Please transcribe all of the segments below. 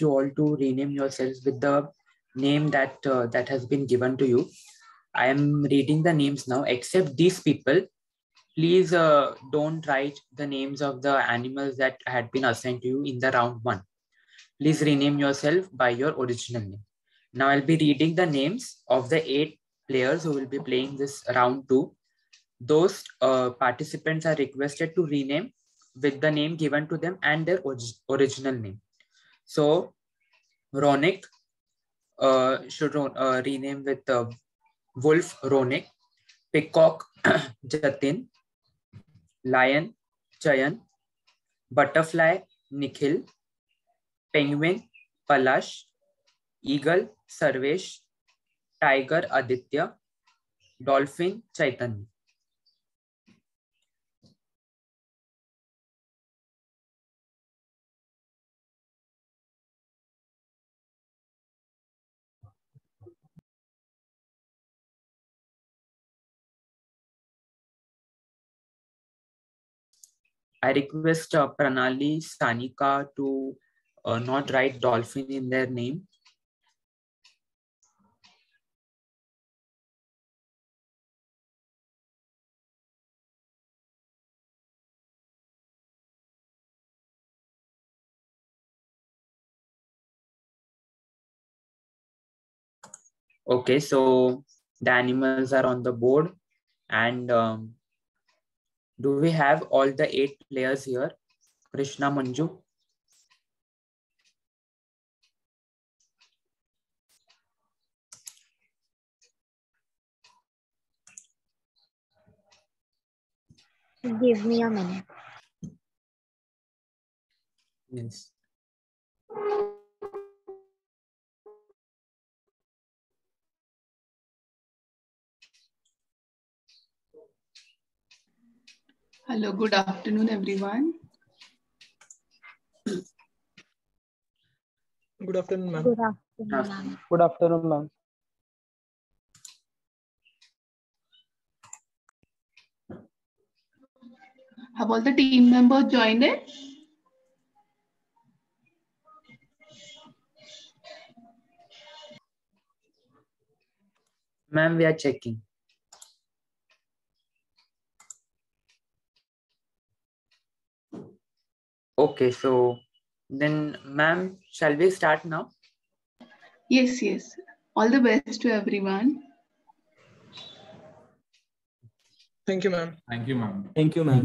you all to rename yourselves with the name that has been given to you. I am reading the names now, except these people. Please don't write the names of the animals that had been assigned to you in the round 1. Please rename yourself by your original name. Now I'll be reading the names of the 8 players who will be playing this round 2. Those participants are requested to rename with the name given to them and their original name. So Ronik should rename with Wolf Ronik, Peacock Jatin, Lion Chayan, Butterfly Nikhil, Penguin Palash, Eagle Sarvesh, Tiger Aditya, Dolphin Chaitanya. I request Pranali, Sanika to not write dolphin in their name. Okay, so the animals are on the board, and do we have all the 8 players here? Krishna, Manju? Give me a minute. Yes. Hello, good afternoon, everyone. Good afternoon, ma'am. Good afternoon, ma'am. Good afternoon, ma'am. Have all the team members joined in? Ma'am, we are checking. Okay, so then, ma'am, shall we start now? Yes, yes. All the best to everyone. Thank you, ma'am. Thank you, ma'am. Thank you, ma'am.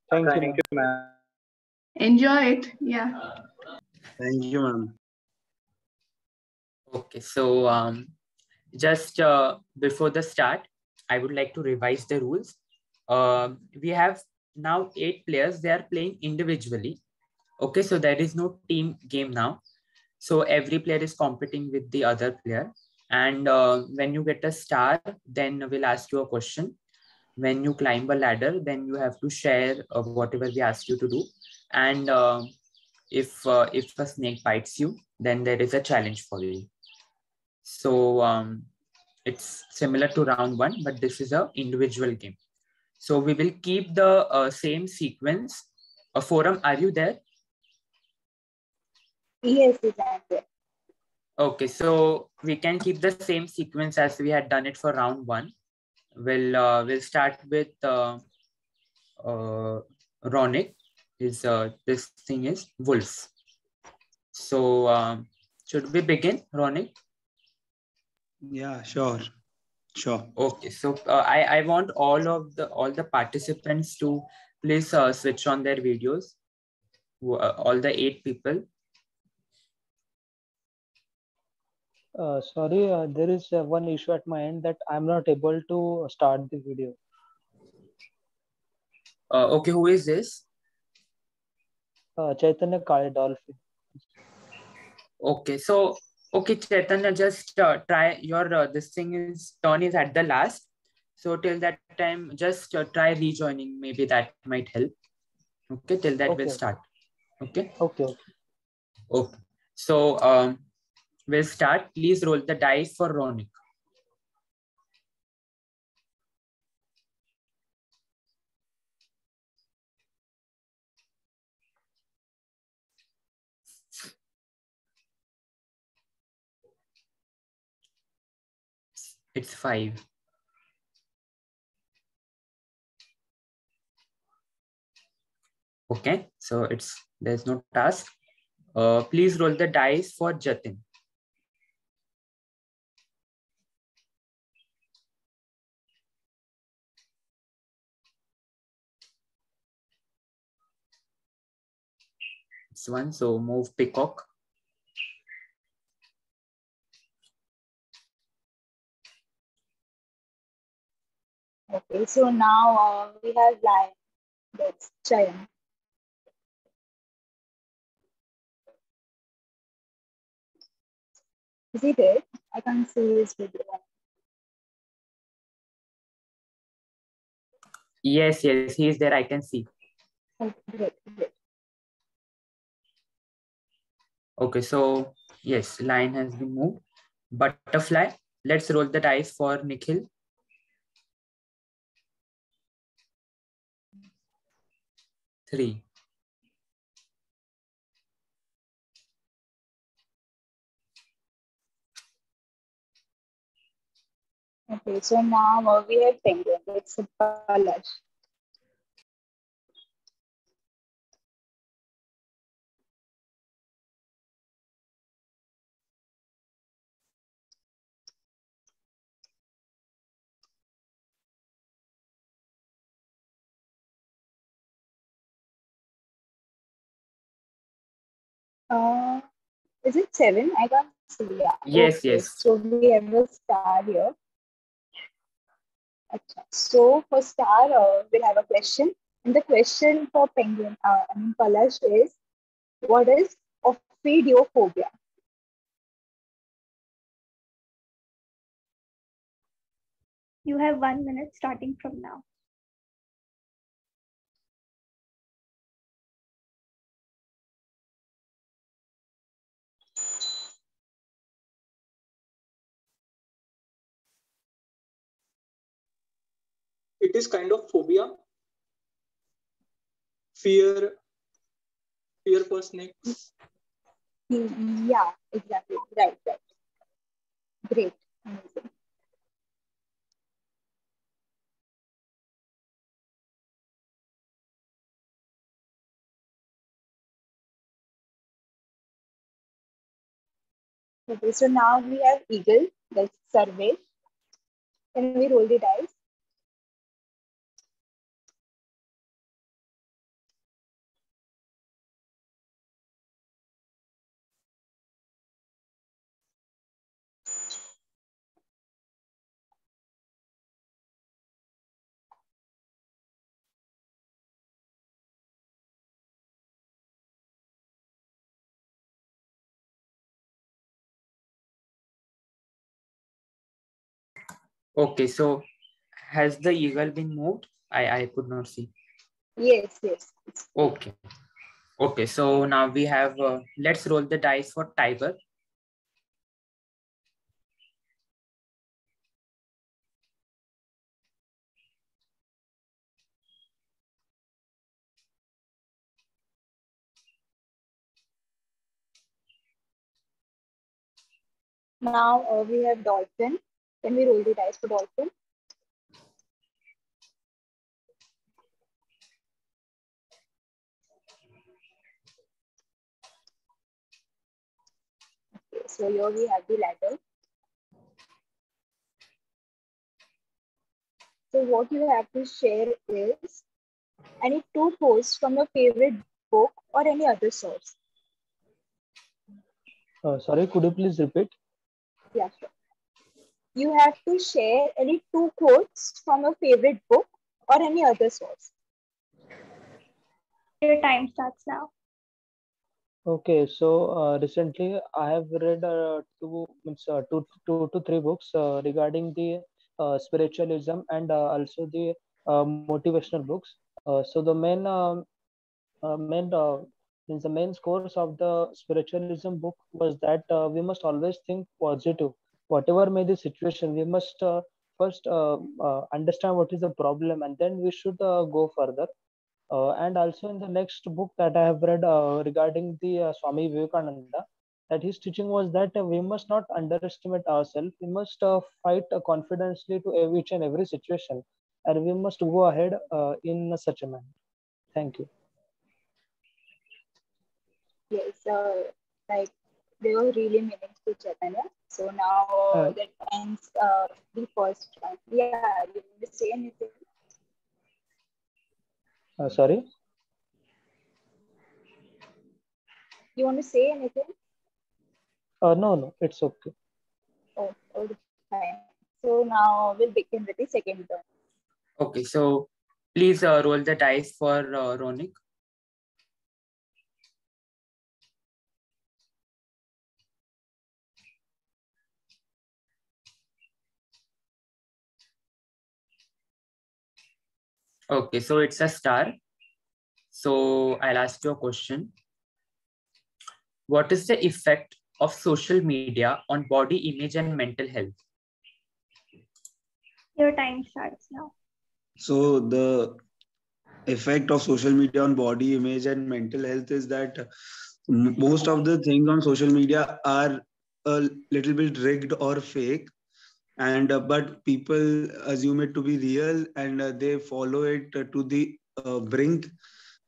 Thank you, ma'am. Enjoy it. Yeah. Thank you, ma'am. Okay, so just before the start, I would like to revise the rules. We have now 8 players. They are playing individually. Okay, so there is no team game now. So every player is competing with the other player. And when you get a star, then we'll ask you a question. When you climb a ladder, then you have to share whatever we asked you to do. And if a snake bites you, then there is a challenge for you. So it's similar to round 1, but this is an individual game. So we will keep the same sequence. Forum, are you there? Yes, exactly. Okay, so we can keep the same sequence as we had done it for round 1. We'll start with Ronik. This thing is wolf. So should we begin, Ronik? Yeah, sure. Sure. Okay, so I want all the participants to please switch on their videos. All the 8 people. Sorry, there is one issue at my end that I'm not able to start the video. Okay, who is this? Chaitanya Kale Dolphin. Okay, so okay, Chaitanya, just try your this thing is turn is at the last. So till that time, just try rejoining. Maybe that might help. Okay, till that Okay. we'll start. Okay. Okay. Okay. So we'll start. Please roll the dice for Ronik. It's 5. Okay, so there's no task. Please roll the dice for Jatin. It's 1, so move Peacock. Okay, so now we have lion. That's Chayan. Is he there? I can't see his video. Yes, he is there. I can see. Oh, great, great. Okay, so yes, lion has been moved. Butterfly. Let's roll the dice for Nikhil. Three. Okay, so now we have penguin. It's a Palash. Is it 7? I can't see. Yeah. Yes, Okay, yes. so we have a star here. Okay. So for star, we'll have a question. And the question for penguin, Palash is, what is ophidiophobia? You have 1 minute starting from now. It is kind of phobia, fear for snakes. Yeah, exactly. Right. Great. Amazing. Okay, so now we have eagle. That's survey. Can we roll the dice? Okay, so has the eagle been moved? I could not see. Yes. Okay. Okay, so now we have, let's roll the dice for tiger. Now we have dolphin. Can we roll the dice for dolphin? Okay, so here we have the ladder. So what you have to share is any 2 posts from your favorite book or any other source. Sorry, could you please repeat? Yeah, sure. You have to share any 2 quotes from your favorite book or any other source. Your time starts now. Okay, so recently I have read two to three books regarding the spiritualism and also the motivational books. So the main course of the spiritualism book was that we must always think positive, whatever may the situation. We must first understand what is the problem, and then we should go further. And also in the next book that I have read regarding the Swami Vivekananda, that his teaching was that we must not underestimate ourselves. We must fight confidently to each and every situation, and we must go ahead in such a manner. Thank you. Yes, like they were really meaningful, Chaitanya. So now that ends the first one. Yeah, you want to say anything? Sorry? You want to say anything? No, it's okay. Oh, okay, fine. So now we'll begin with the second turn. Okay, so please roll the dice for Ronik. Okay, so it's a star. So I'll ask you a question. What is the effect of social media on body image and mental health? Your time starts now. So the effect of social media on body image and mental health is that most of the things on social media are a little bit rigged or fake, and but people assume it to be real, and they follow it to the brink,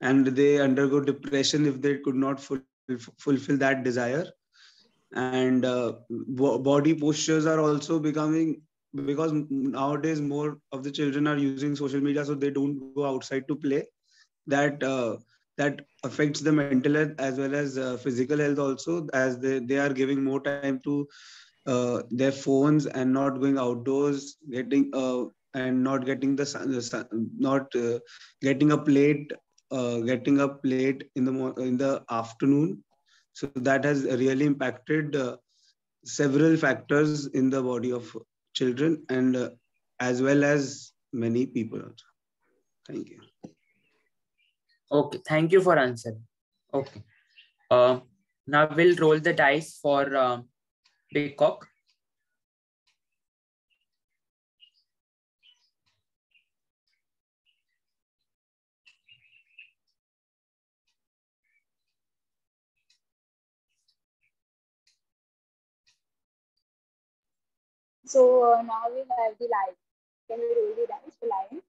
and they undergo depression if they could not fulfill that desire. And body postures are also becoming, because nowadays more of the children are using social media, so they don't go outside to play. That affects the mental health as well as physical health also, as they are giving more time to their phones and not going outdoors, getting and not getting the sun, not getting up late in the afternoon. So that has really impacted several factors in the body of children, and as well as many people also. Thank you. Okay, thank you for answering. Okay. Now we'll roll the dice for Peacock. So now we have the lion. Can we roll the dice for lion?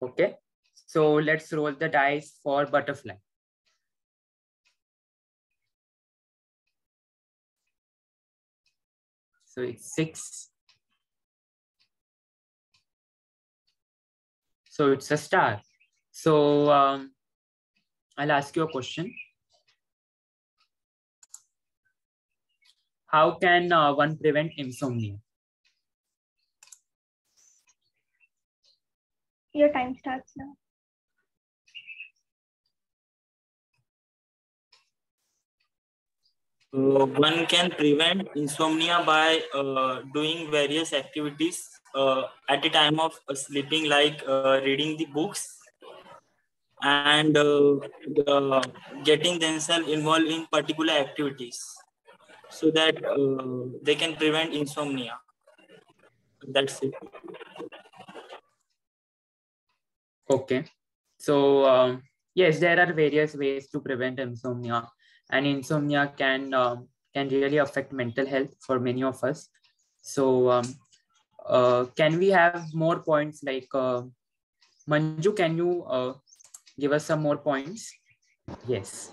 Okay. So let's roll the dice for butterfly. So it's 6. So it's a star. So I'll ask you a question. How can one prevent insomnia? Your time starts now. One can prevent insomnia by doing various activities at the time of sleeping, like reading the books and getting themselves involved in particular activities, so that they can prevent insomnia. That's it. Okay. So yes, there are various ways to prevent insomnia, and insomnia can really affect mental health for many of us. So can we have more points? Like Manju, can you give us some more points? Yes.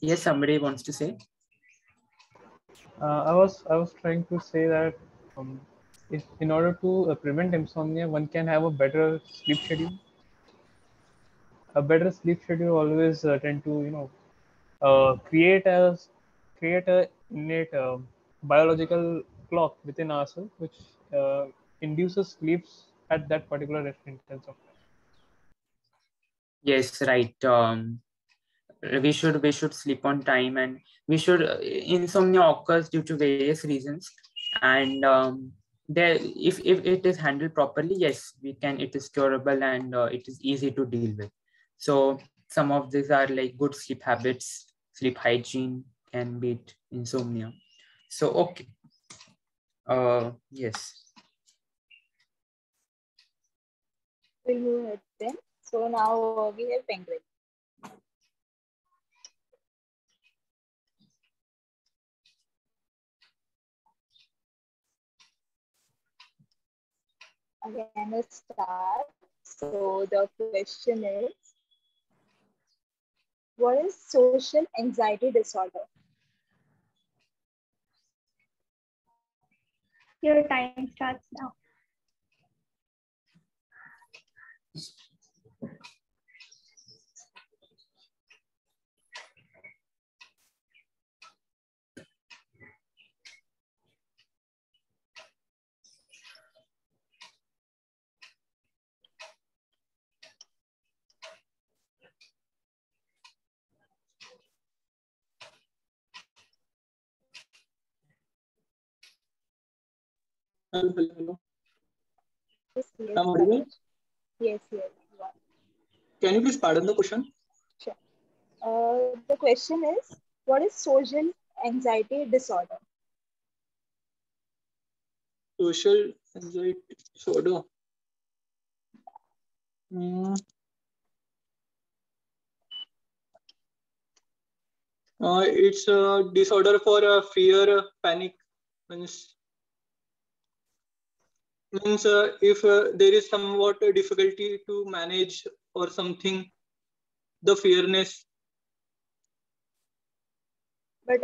Yes, somebody wants to say. I was trying to say that if in order to prevent insomnia, one can have a better sleep schedule. A better sleep schedule always tend to create a innate biological clock within ourselves, which induces sleeps at that particular instance of time. Yes, right. We should sleep on time, and we should insomnia occurs due to various reasons, and there if it is handled properly, yes, it is curable, and it is easy to deal with. So some of these are like good sleep habits, sleep hygiene, can beat insomnia. So, okay. Yes. Will you hit them? So now we have penguin. Again, a star. So the question is, what is social anxiety disorder? Your time starts now. Hello. Yes, yes, I'm audible? yes, yes. You are. Can you please pardon the question? Sure. The question is, what is social anxiety disorder? Social anxiety disorder. Hmm. It's a disorder for fear, panic. Means if there is somewhat a difficulty to manage or something, the fearness. But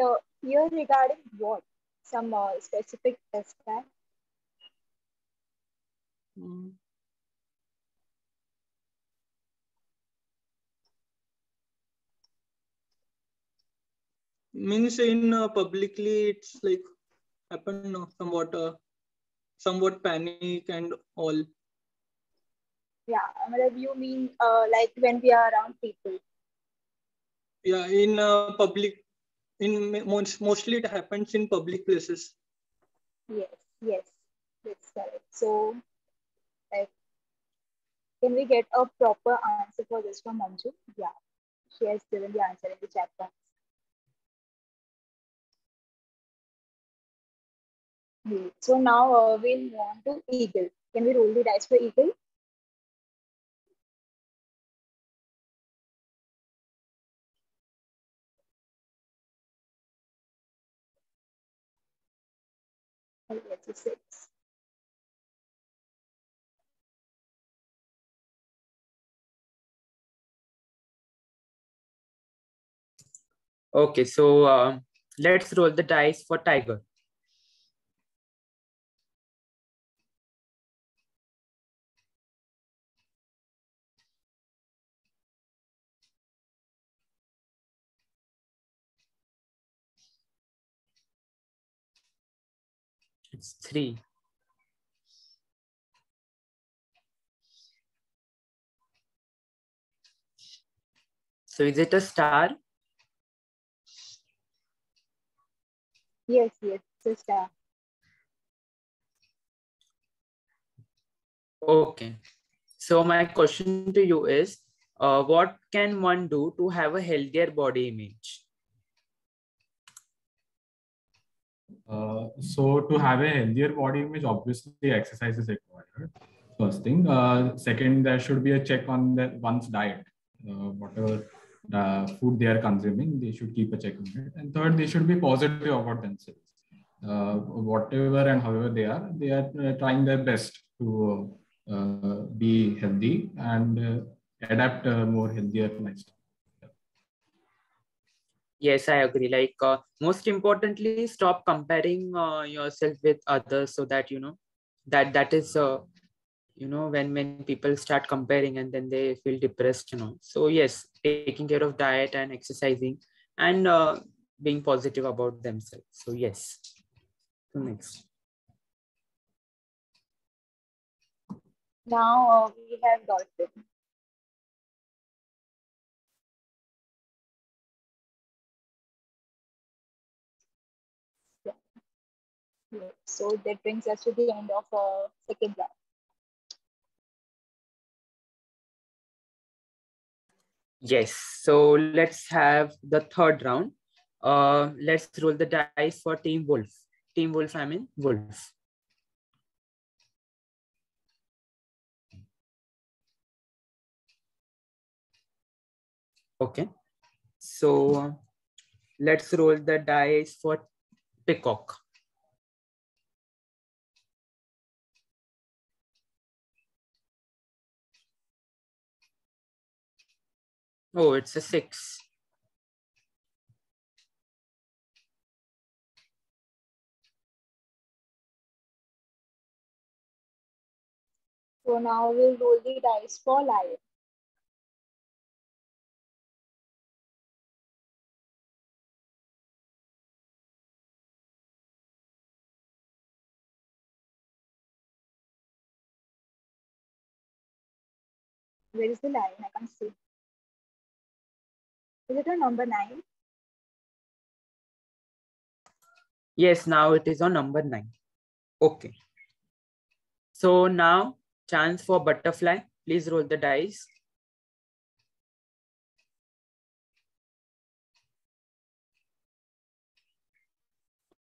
here regarding what? Some specific aspect? Mm. Means in publicly it's like happen somewhat panic and all. Yeah, you mean like when we are around people? Yeah, in public, mostly it happens in public places. Yes, yes, that's correct. So, like, can we get a proper answer for this from Manju? Yeah, she has given the answer in the chat box. So now we'll move on to eagle. Can we roll the dice for eagle? Oh, it's a 6. Okay, so let's roll the dice for tiger. It's 3. So is it a star? Yes, yes, it's a star. Okay. So my question to you is, what can one do to have a healthier body image? So to have a healthier body image, obviously exercise is required. First thing. Second, there should be a check on one's diet. Whatever food they are consuming, they should keep a check on it. And third, they should be positive about themselves. Whatever and however they are trying their best to be healthy and adapt a more healthier lifestyle. Yes, I agree. Like most importantly, stop comparing yourself with others, so that that is when people start comparing and then they feel depressed. So yes, taking care of diet and exercising and being positive about themselves. So yes. So next. Now we have dolphin. Yeah. So that brings us to the end of second round. Yes. So let's have the third round. Let's roll the dice for Team Wolf. Team Wolf, I mean Wolf. Okay. So let's roll the dice for Peacock. Oh, it's a 6. So now we'll roll the dice for lion. Where is the lion? I can't see. Is it a number 9? Yes, now it is on number 9. Okay. So now chance for butterfly. Please roll the dice.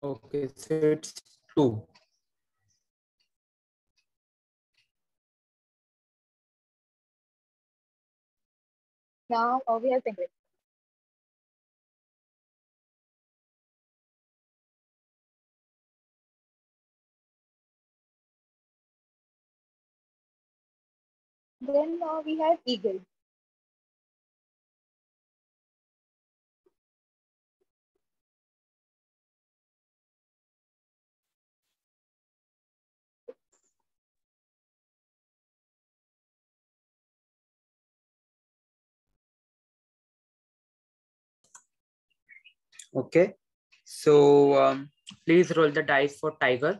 Okay, so it's 2. Now we have penguin. Then we have eagle. Okay. So please roll the dice for tiger.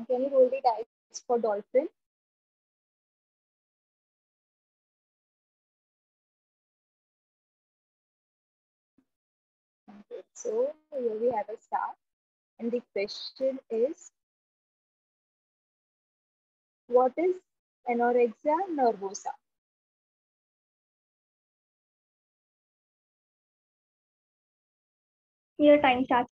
Can you roll the dice for dolphin? Okay, so here we have a star. And the question is, what is anorexia nervosa? Your time starts.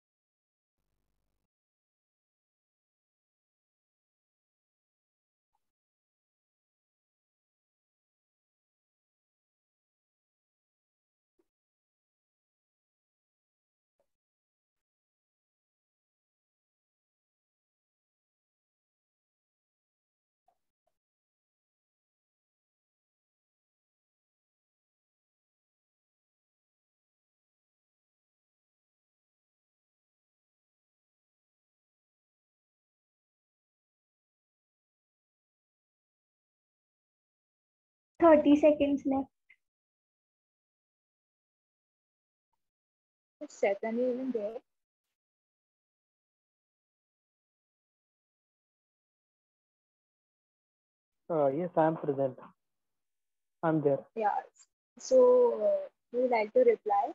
Thirty seconds left. Is Chaitanya even there? Yes, I am present. I'm there. Yeah. So would you like to reply?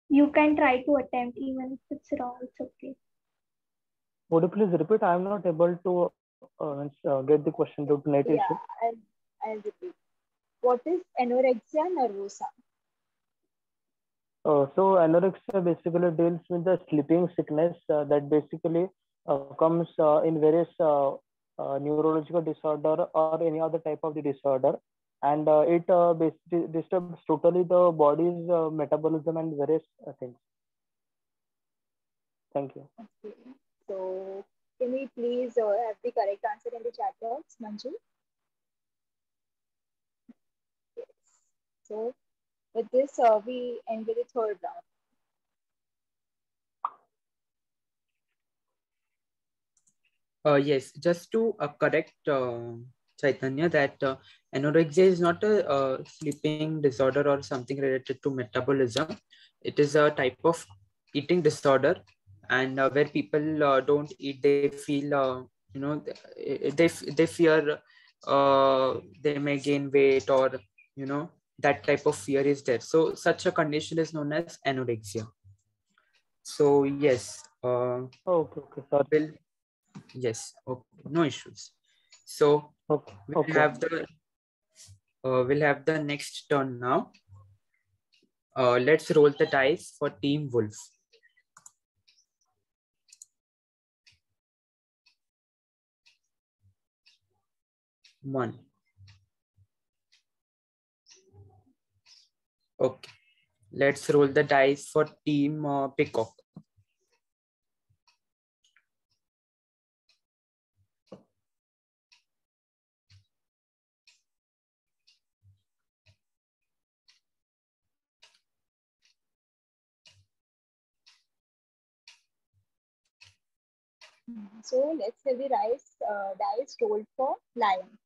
You can try to attempt even if it's wrong. It's okay. Would you please repeat? I am not able to get the question due to net issue. Yeah, I'll repeat. What is anorexia nervosa? So anorexia basically deals with the sleeping sickness that basically comes in various neurological disorder or any other type of the disorder, and it basically disturbs totally the body's metabolism and various things. Thank you. Okay. So can we please have the correct answer in the chat box, Manju? Yes. So with this, we end with the third round. Yes, just to correct Chaitanya, that anorexia is not a sleeping disorder or something related to metabolism. It is a type of eating disorder, and where people don't eat, they feel they fear they may gain weight, or that type of fear is there. So such a condition is known as anorexia. So yes, Okay, sorry. will yes, okay, no issues. So Okay, we'll have the next turn now. Let's roll the dice for Team Wolf. One. Okay. Let's roll the dice for Team Peacock. So let's say the dice rolled for lion.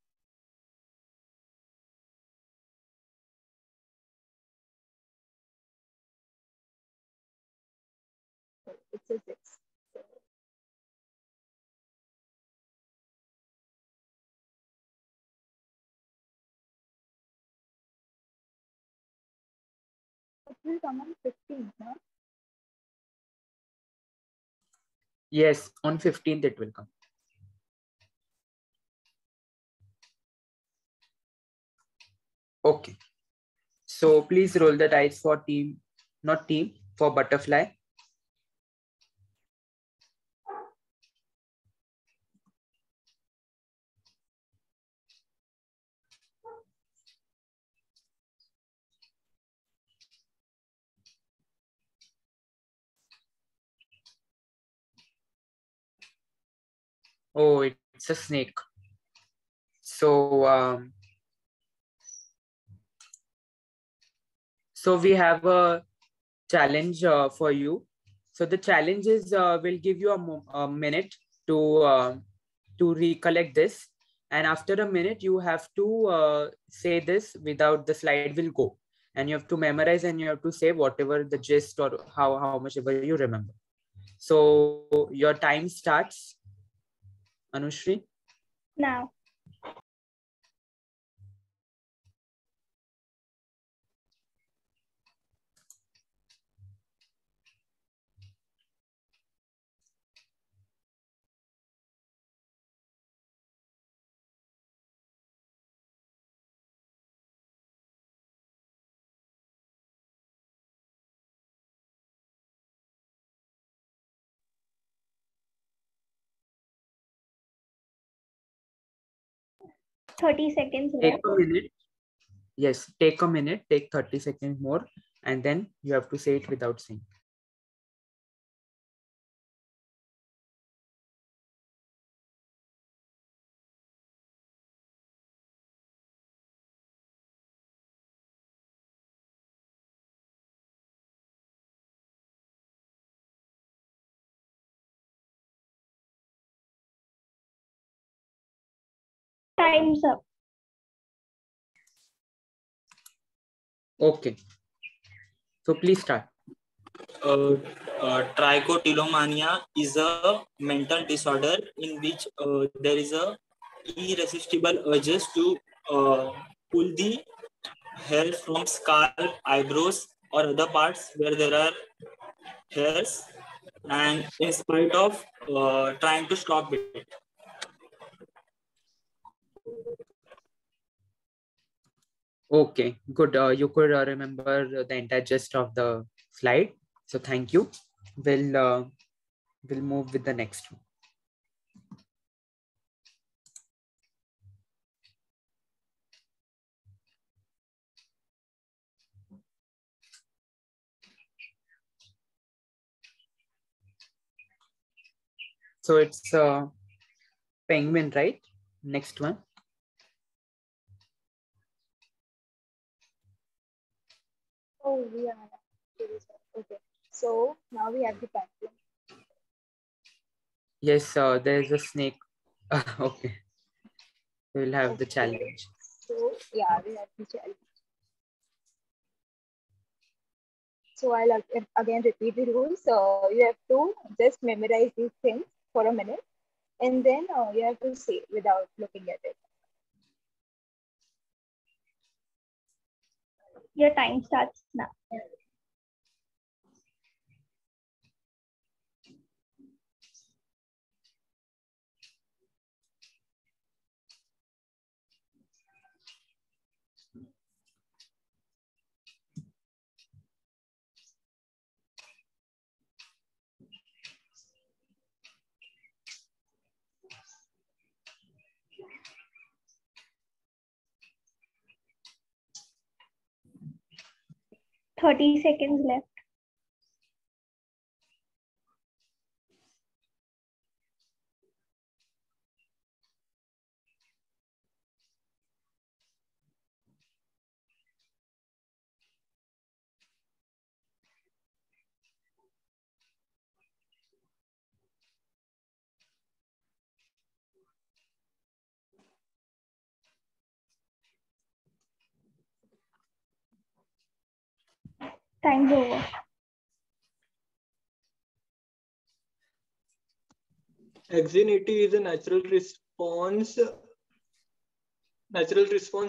It's a 6. It will come on 15th, no? Yes, on 15th it will come. Okay. So please roll the dice for team, not team, for butterfly. Oh, it's a snake. So so we have a challenge for you. So the challenge is we'll give you a minute to recollect this, and after a minute you have to say this without the slide will go, and you have to memorize and you have to say whatever the gist or how much ever you remember. So your time starts, Anushri. Now. Thirty seconds Take left. a minute. Yes, take a minute, take 30 seconds more, and then you have to say it without saying. Time's up. Okay. So please start. Trichotillomania is a mental disorder in which there is a irresistible urges to pull the hair from scalp, eyebrows, or other parts where there are hairs, and in spite of trying to stop it. Okay, good. You could remember the entire gist of the slide. So thank you. We'll move with the next one. So it's penguin, right? Next one. Oh, yeah. Okay. So now we have the penguin. Yes, there's a snake. Okay. We'll have the challenge. So yeah, we have the challenge. So I'll again repeat the rules. So you have to just memorize these things for a minute, and then you have to say without looking at it. Your time starts now. Thirty seconds left. Time's over. Anxiety is a natural response,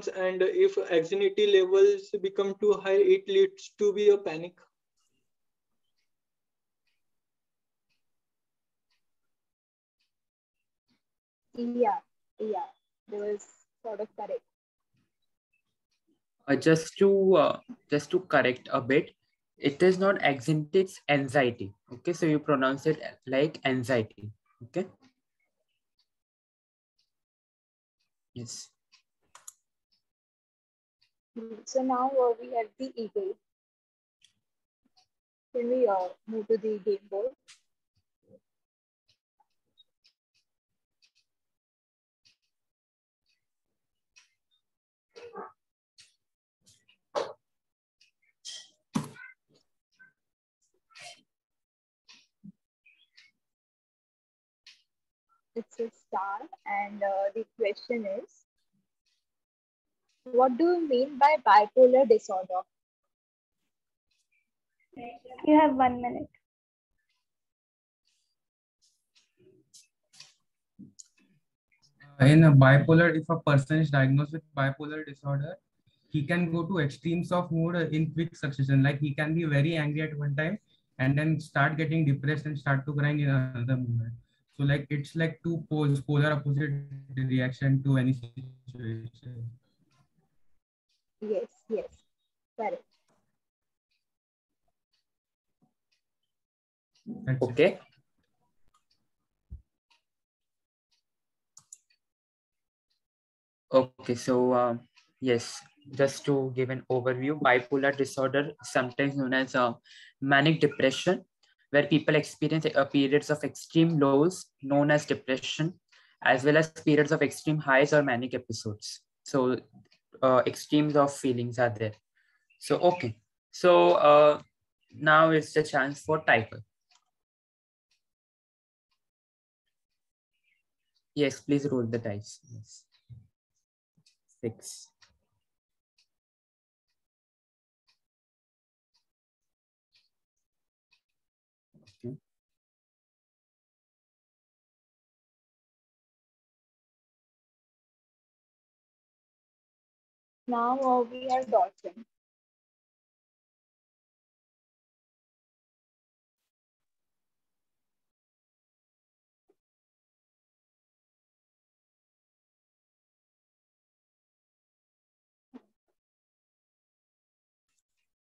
and if anxiety levels become too high, it leads to be a panic. Yeah, yeah, that was sort of correct. Just to correct a bit, it is not anxiety, it's anxiety. Okay, so you pronounce it like anxiety. Okay. Yes. So now we have the ego. Can we move to the game board? It's a star, and the question is, what do you mean by bipolar disorder? You have 1 minute. In a bipolar, if a person is diagnosed with bipolar disorder, he can go to extremes of mood in quick succession. Like he can be very angry at one time and then start getting depressed and start to crying in another moment. So like it's like two poles, polar opposite reaction to any situation. Yes, yes, correct. That's Okay. it. Okay, so yes, just to give an overview, bipolar disorder, sometimes known as manic depression, where people experience periods of extreme lows, known as depression, as well as periods of extreme highs or manic episodes. So extremes of feelings are there. So okay, so now it's the chance for typer. Yes, please roll the dice. Yes. 6. Okay. Now we have dolphin.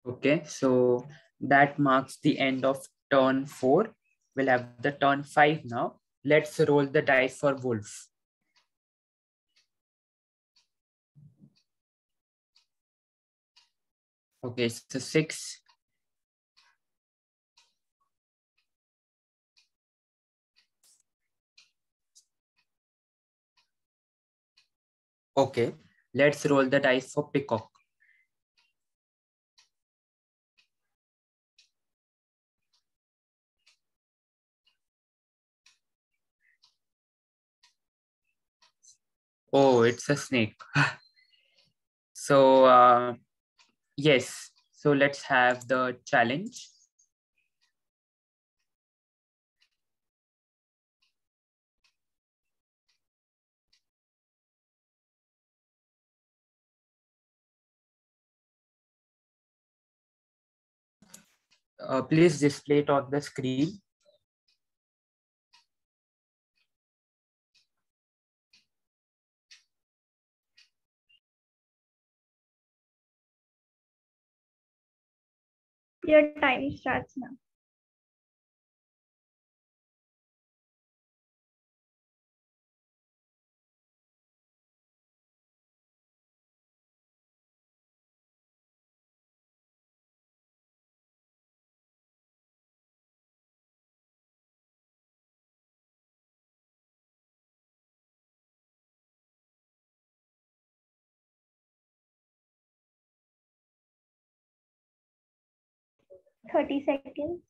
Okay, so that marks the end of turn 4. We'll have the turn 5 now. Let's roll the dice for wolf. Okay, so 6. Okay, let's roll the dice for peacock. Oh, it's a snake. So yes, so let's have the challenge. Please display it on the screen. Your time starts now. Thirty seconds.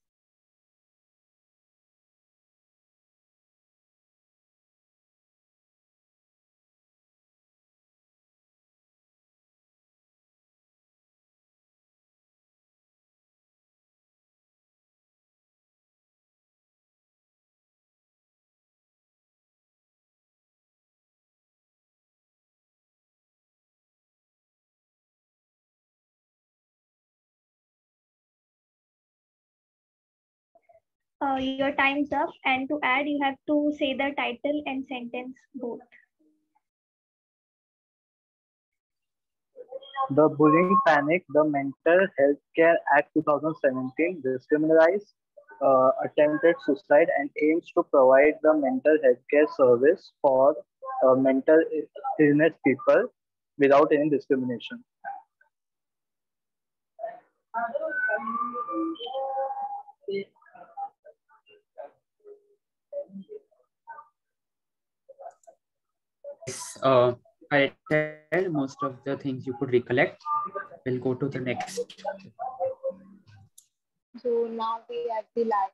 Your time's up, and to add, you have to say the title and sentence both. The Bullying Panic, the Mental Health Care Act 2017 discriminates attempted suicide and aims to provide the mental health care service for mental illness people without any discrimination. I tell most of the things you could recollect. We'll go to the next. So now we have the live.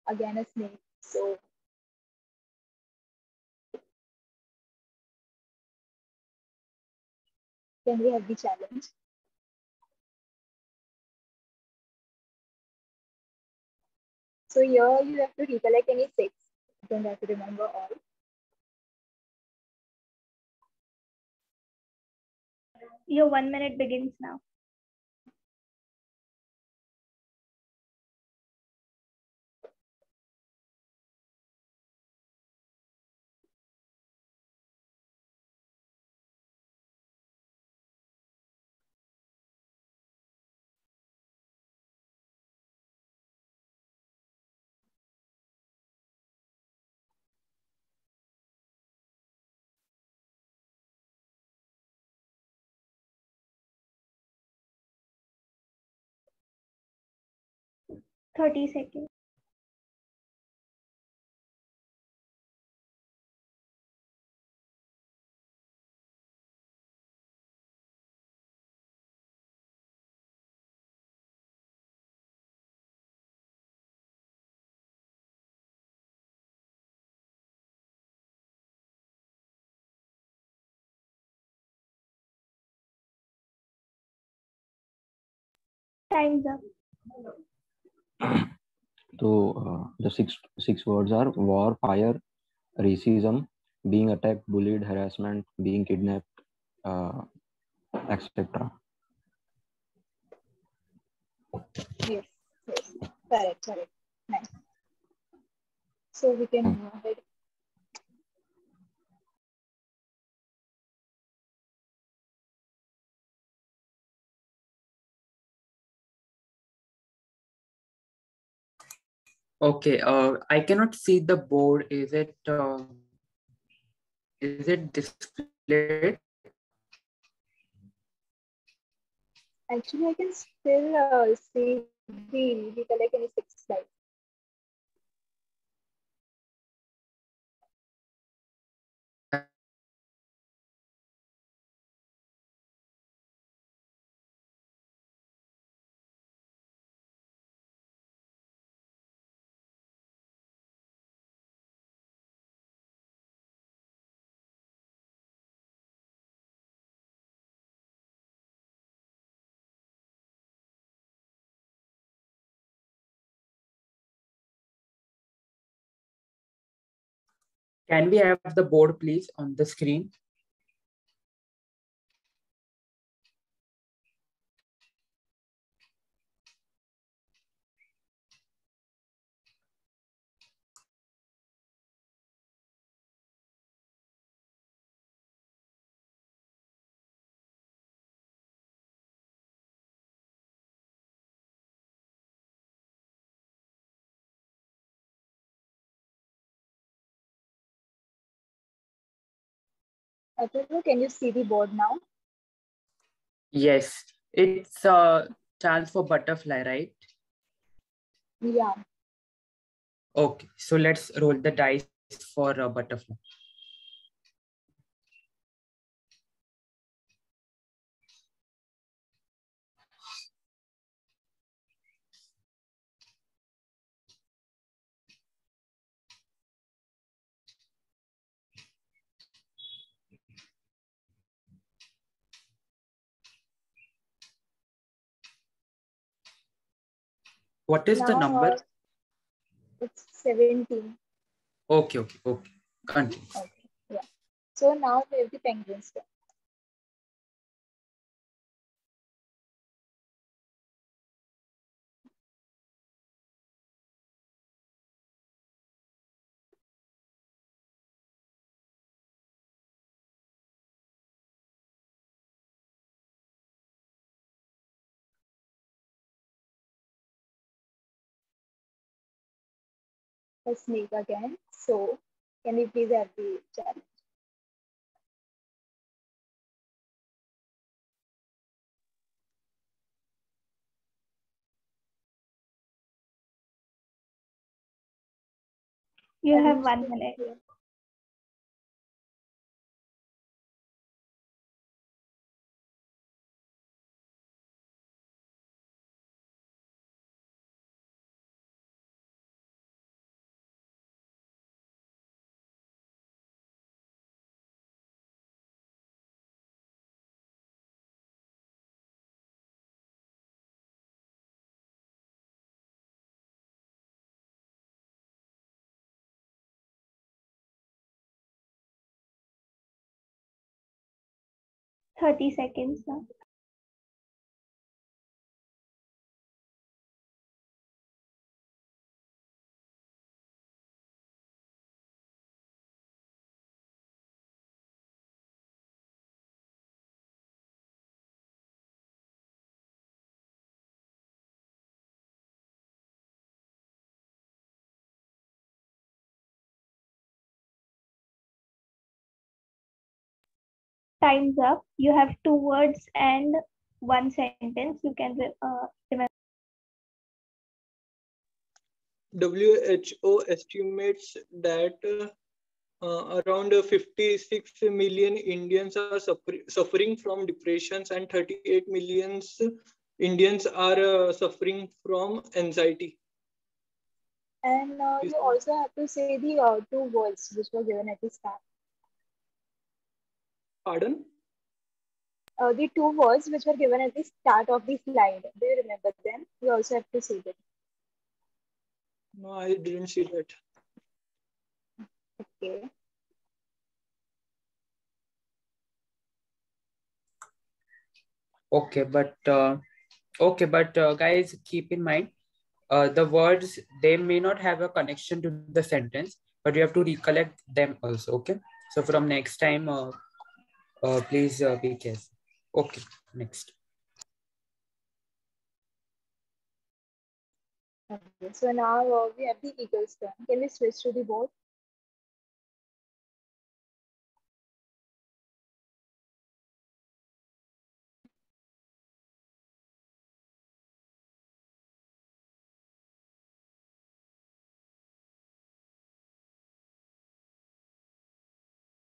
Again a snake. So can we have the challenge? So here you have to recollect any six. You don't have to remember all. Your 1 minute begins now. Thirty seconds. Time's up. So the six words are war, fire, racism, being attacked, bullied, harassment, being kidnapped, etc. Yes, yes. Correct. Nice. So we can move ahead. Okay, I cannot see the board. Is it displayed? Actually, I can still see the recollect any six slides. Can we have the board, please, on the screen? Atharva, can you see the board now? Yes, it's a chance for butterfly, right? Yeah. Okay, so let's roll the dice for a butterfly. What is the Now number? it's 17. Okay. Continue. Okay. Yeah. So now we have the penguins turn. A snake again. So can we please have the challenge? You have 1 minute. Thirty seconds now. Time's up. You have 2 words and 1 sentence. You can remember. WHO estimates that around 56 million Indians are suffering from depressions, and 38 million Indians are suffering from anxiety. And you also have to say the 2 words which were given at the start. Pardon? The 2 words which were given at the start of the slide. Do you remember them? You also have to say them. No, I didn't see that. Okay. Okay, but guys, keep in mind, the words, they may not have a connection to the sentence, but you have to recollect them also. Okay, so from next time, please be careful. Okay, next. Okay. So now we have the eagle's turn. Can we switch to the board?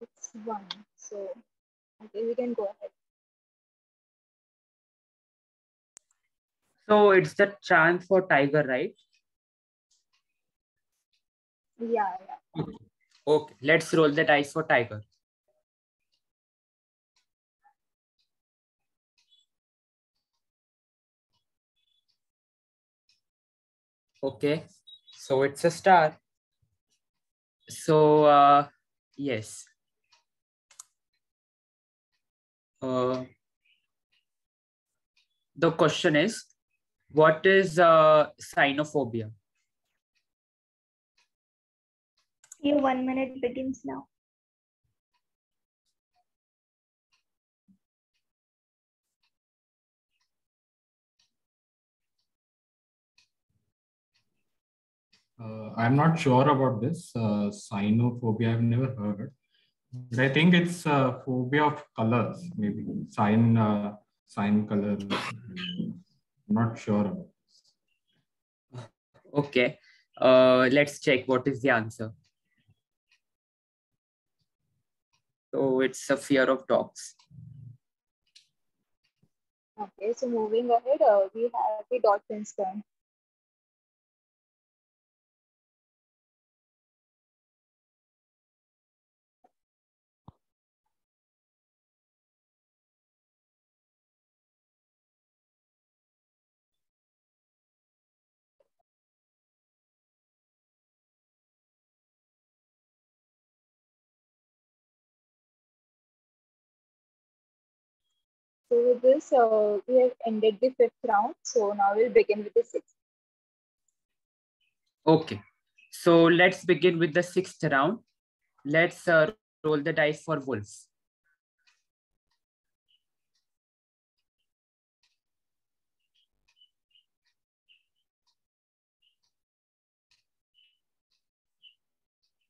It's 1. So okay, we can go ahead. So it's the chance for tiger, right? Yeah. Okay, let's roll the dice for tiger. Okay, so it's a star. So Yes. The question is, what is cynophobia? Your 1 minute begins now. I'm not sure about this. Cynophobia, I've never heard. But I think it's phobia of colors, maybe. Sign color. I'm not sure about this. Okay. Let's check what is the answer. So it's a fear of dogs. Okay, so moving ahead, we have the dolphins turn. So with this, we have ended the 5th round. So now we'll begin with the 6th. Okay. So let's begin with the 6th round. Let's roll the dice for wolves.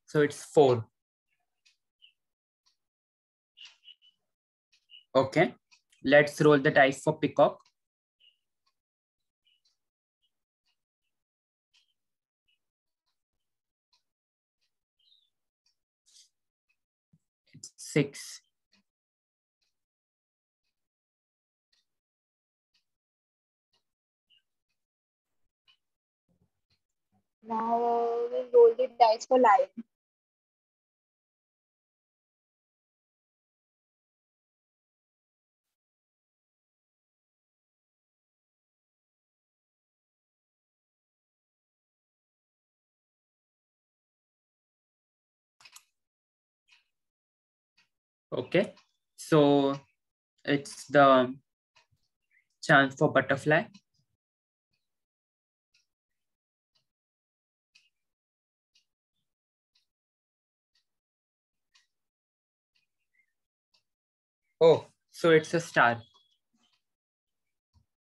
So it's 4. Okay. Let's roll the dice for peacock. It's 6. Now we'll roll the dice for lion. Okay. So it's the chance for butterfly. Oh, so it's a star.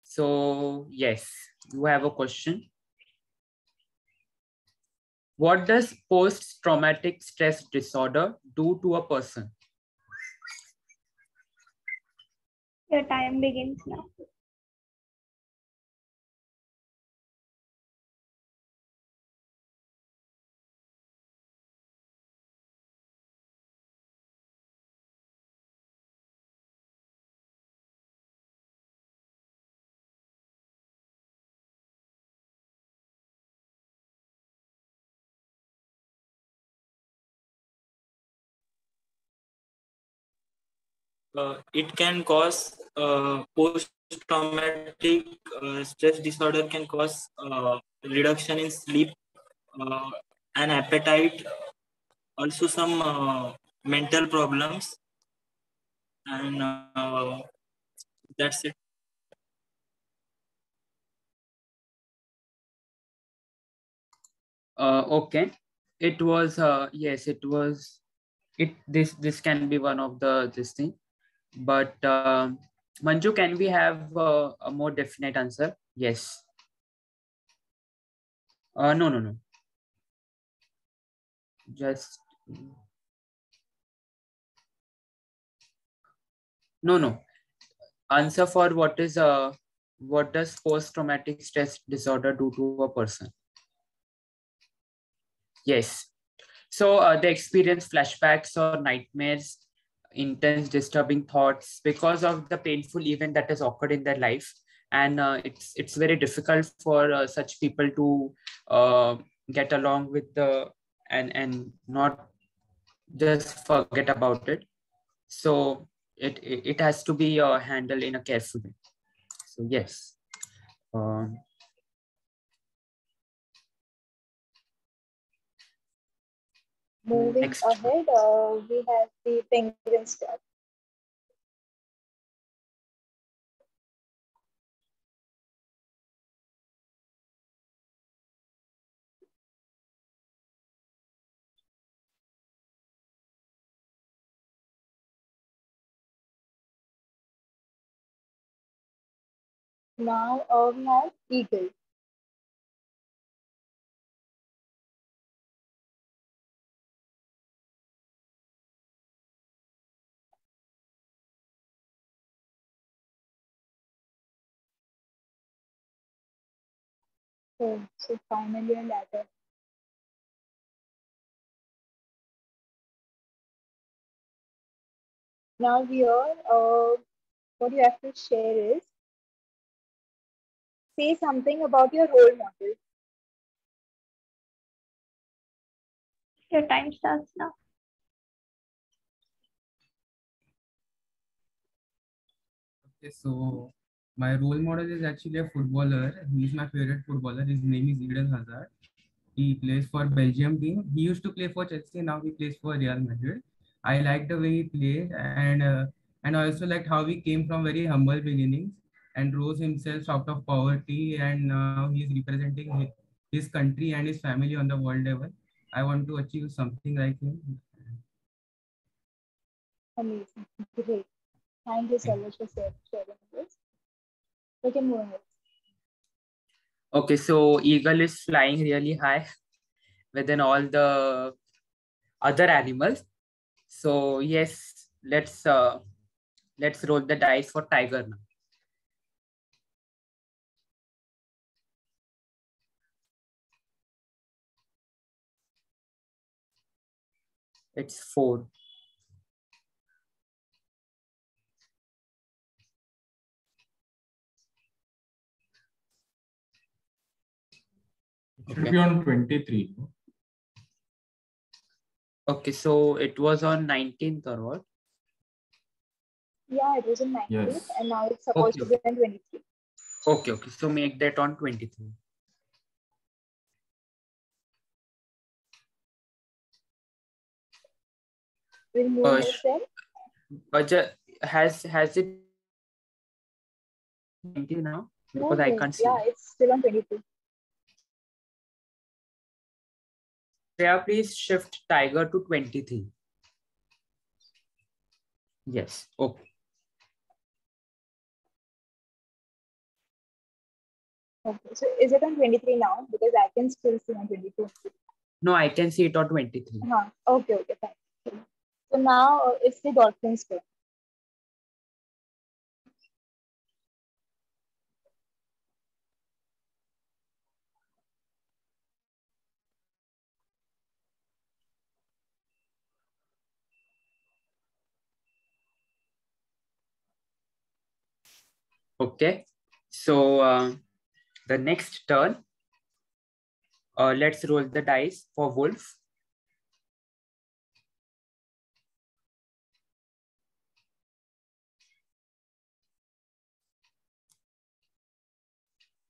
So yes, you have a question. What does post-traumatic stress disorder do to a person? Your time begins now. It can cause post-traumatic stress disorder can cause reduction in sleep and appetite, also some mental problems, and that's it. Okay, it was yes, it was it. This can be one of this thing, but Manju, can we have a more definite answer? Yes. No, no, no. Just no. Answer for what does post-traumatic stress disorder do to a person? Yes. So they experience flashbacks or nightmares, intense disturbing thoughts because of the painful event that has occurred in their life. And it's very difficult for such people to get along with and not just forget about it. So it has to be handled in a careful way. So yes. Moving Next. ahead, we have the penguin stuff. Now we have eagle. Oh, so finally a ladder. Now here, what you have to share is say something about your role model. Your time starts now. Okay, so my role model is actually a footballer. He's my favorite footballer. His name is Eden Hazard. He plays for Belgium team. He used to play for Chelsea. Now he plays for Real Madrid. I like the way he played, and I also liked how he came from very humble beginnings and rose himself out of poverty, and now he is representing his country and his family on the world level. I want to achieve something like him. Amazing. Great. Thank you so much for sharing this. We can move ahead. Okay, so eagle is flying really high within all the other animals. So yes, let's roll the dice for tiger now. It's 4. It should be on 23. Okay, so it was on 19th or what? Yeah, it was in 19th, Yes. and now it's supposed to be on 23. Okay, so make that on 23. We'll move ahead then. But has it 20 now? Because I can't see. Yeah, it's still on 22. Yeah, please shift tiger to 23. Yes, okay. Okay, so is it on 23 now? Because I can still see on 22. No, I can see it on 23. Okay, fine. So now it's the dolphin's turn. Okay, so the next turn, let's roll the dice for wolf.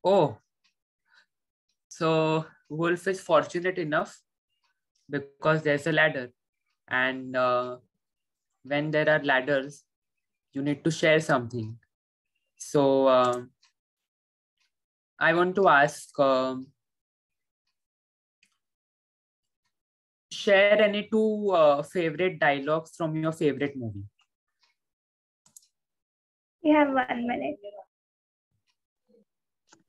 Oh, so wolf is fortunate enough because there's a ladder, and when there are ladders, you need to share something. So I want to ask, share any 2 favorite dialogues from your favorite movie. You have 1 minute.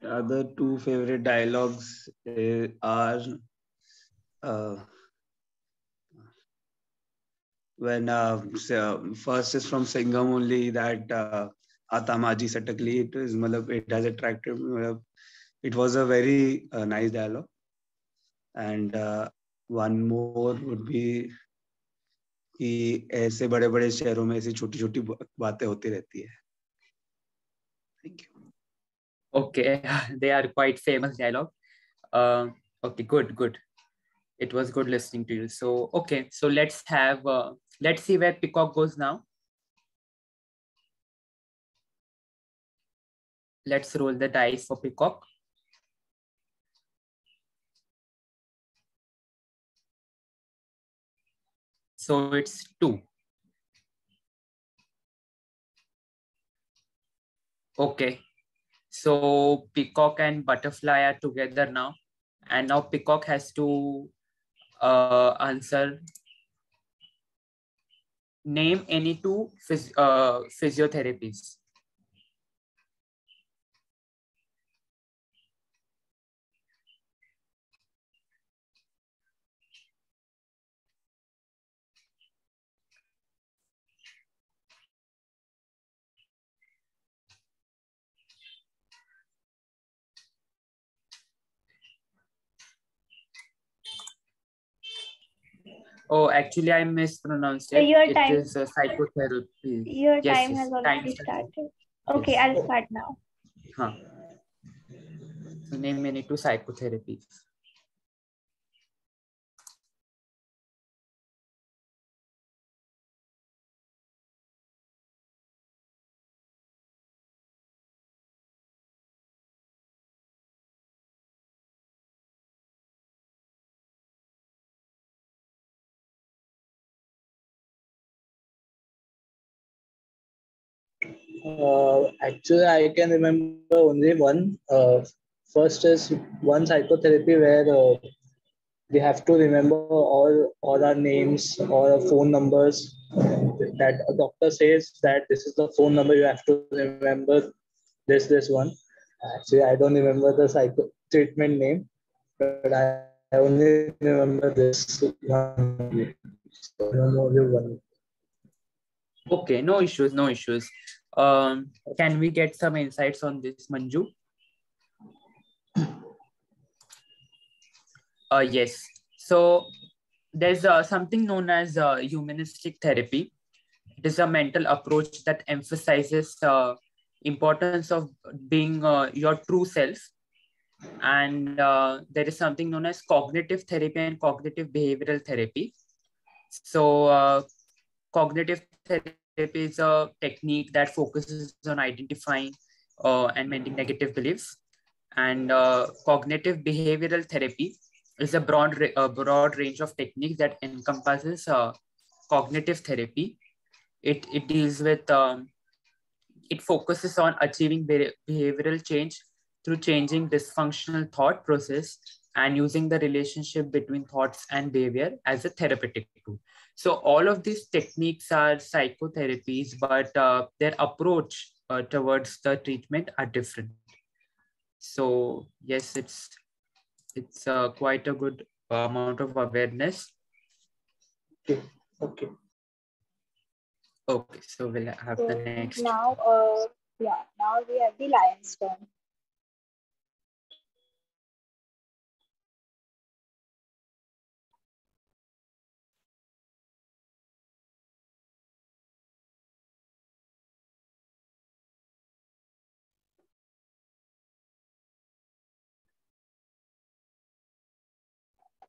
Other 2 favorite dialogues are when first is from Singham only, that Aata Maaji Satakli. It has attracted. It was a very nice dialogue, and one more would be कि ऐसे बड़े बड़े शहरों में ऐसी छोटी छोटी बातें होती रहती है. Thank you. Okay, they are quite famous dialogue. Okay, good. It was good listening to you. So okay, so let's see where Peacock goes now. Let's roll the dice for Peacock. So it's 2. Okay. So peacock and butterfly are together now. And now peacock has to answer. Name any 2 physiotherapies. Oh, actually, I mispronounced it. Your It time. is psychotherapy. Your Yes, time yes. has already started. Okay, Yes. I'll start now. Huh. So name any 2 psychotherapies. Actually, I can remember only one. First is one psychotherapy where we have to remember all our names or our phone numbers. That a doctor says that this is the phone number, you have to remember this one. Actually, I don't remember the psycho treatment name, but I only remember this one. So I only one. Okay, no issues, no issues. Can we get some insights on this, Manju? Yes. So there's something known as humanistic therapy. It is a mental approach that emphasizes importance of being your true self. And there is something known as cognitive therapy and cognitive behavioral therapy. So cognitive therapy is a technique that focuses on identifying and mending negative beliefs. And cognitive behavioral therapy is a broad range of techniques that encompasses cognitive therapy. It deals with, it focuses on achieving behavioral change through changing dysfunctional thought process and using the relationship between thoughts and behavior as a therapeutic tool. So all of these techniques are psychotherapies, but their approach towards the treatment are different. So yes, it's quite a good amount of awareness. Okay. Okay. Okay, so we'll have So the next. now, now we have the lion's turn.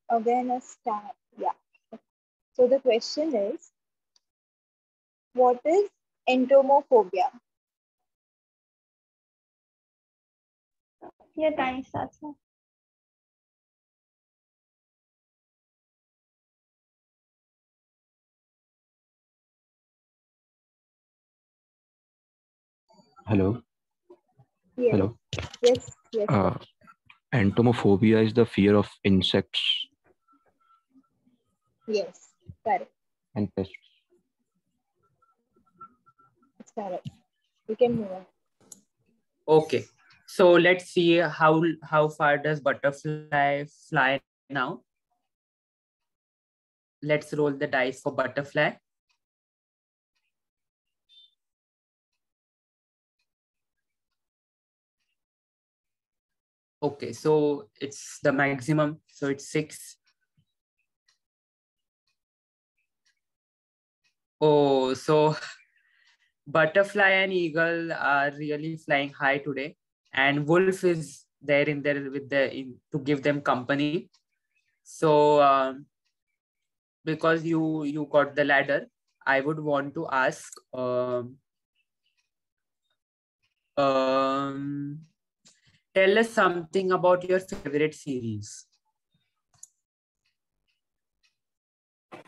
Again, a start. Yeah. So the question is, what is entomophobia? Your time starts now. Hello. Yes. Hello. Yes. Yes. Entomophobia is the fear of insects Yes. Correct. and pests. It's correct. We can move on. Okay, so let's see how far does butterfly fly now. Let's roll the dice for butterfly. Okay, so it's the maximum, so it's 6. Oh, so butterfly and eagle are really flying high today, and wolf is there in there with to give them company. So because you got the ladder, I would want to ask tell us something about your favorite series.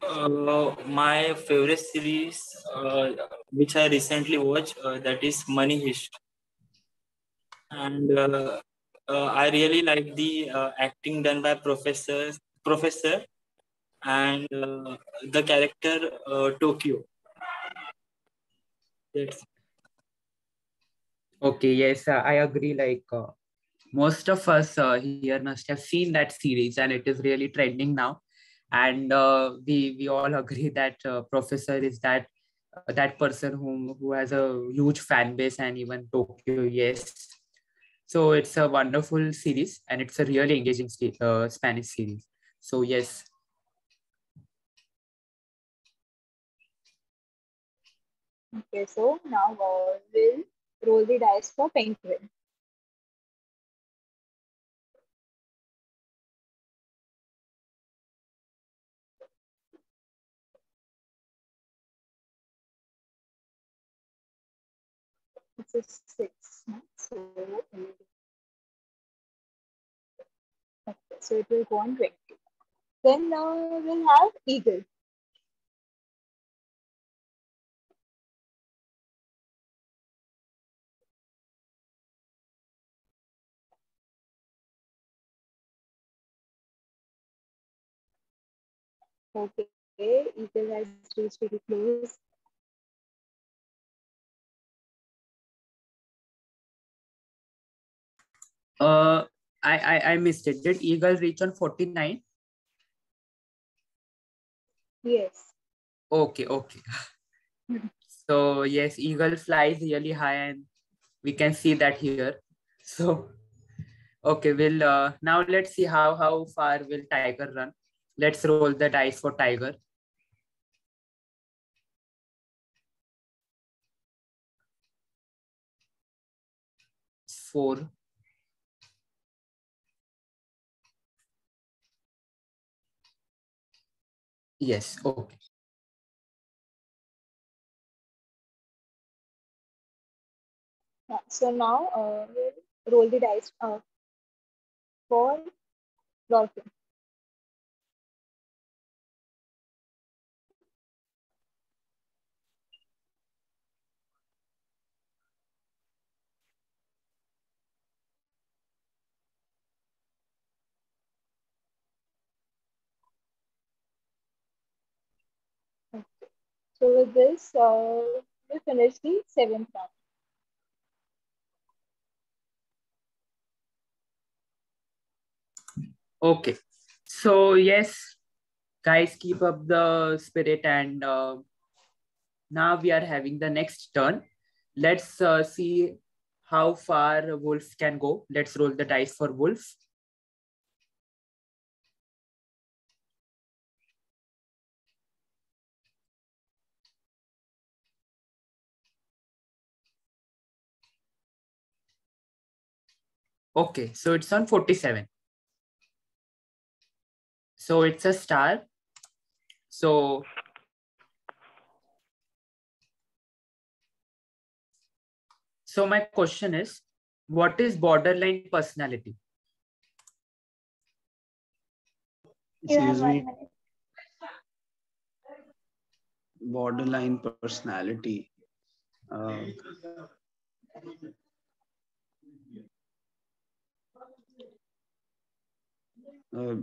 My favorite series, which I recently watched, that is Money Heist, and I really like the acting done by Professor, and the character Tokyo. That's Okay, yes, I agree. Like most of us here must have seen that series, and it is really trending now. And we all agree that Professor is that person who has a huge fan base, and even Tokyo. Yes, so it's a wonderful series, and it's a really engaging Spanish series. So yes. Okay, so now we'll roll the dice for Penguin. It's a 6. So, okay, so it will go on 20. Then we'll have Eagle. Okay, Eagle has reached pretty close. I missed it. Did Eagle reach on 49? Yes. Okay. So yes, Eagle flies really high, and we can see that here. So okay, we'll now let's see how far will Tiger run. Let's roll the dice for Tiger. 4. Yes, okay. Yeah, so now we'll roll the dice for Dolphin. Okay. So with this, we finish the 7th round. Okay. So yes, guys, keep up the spirit, and now we are having the next turn. Let's see how far Wolf can go. Let's roll the dice for Wolf. Okay, so it's on 47. So it's a star. So my question is, what is borderline personality? Excuse me. Borderline personality.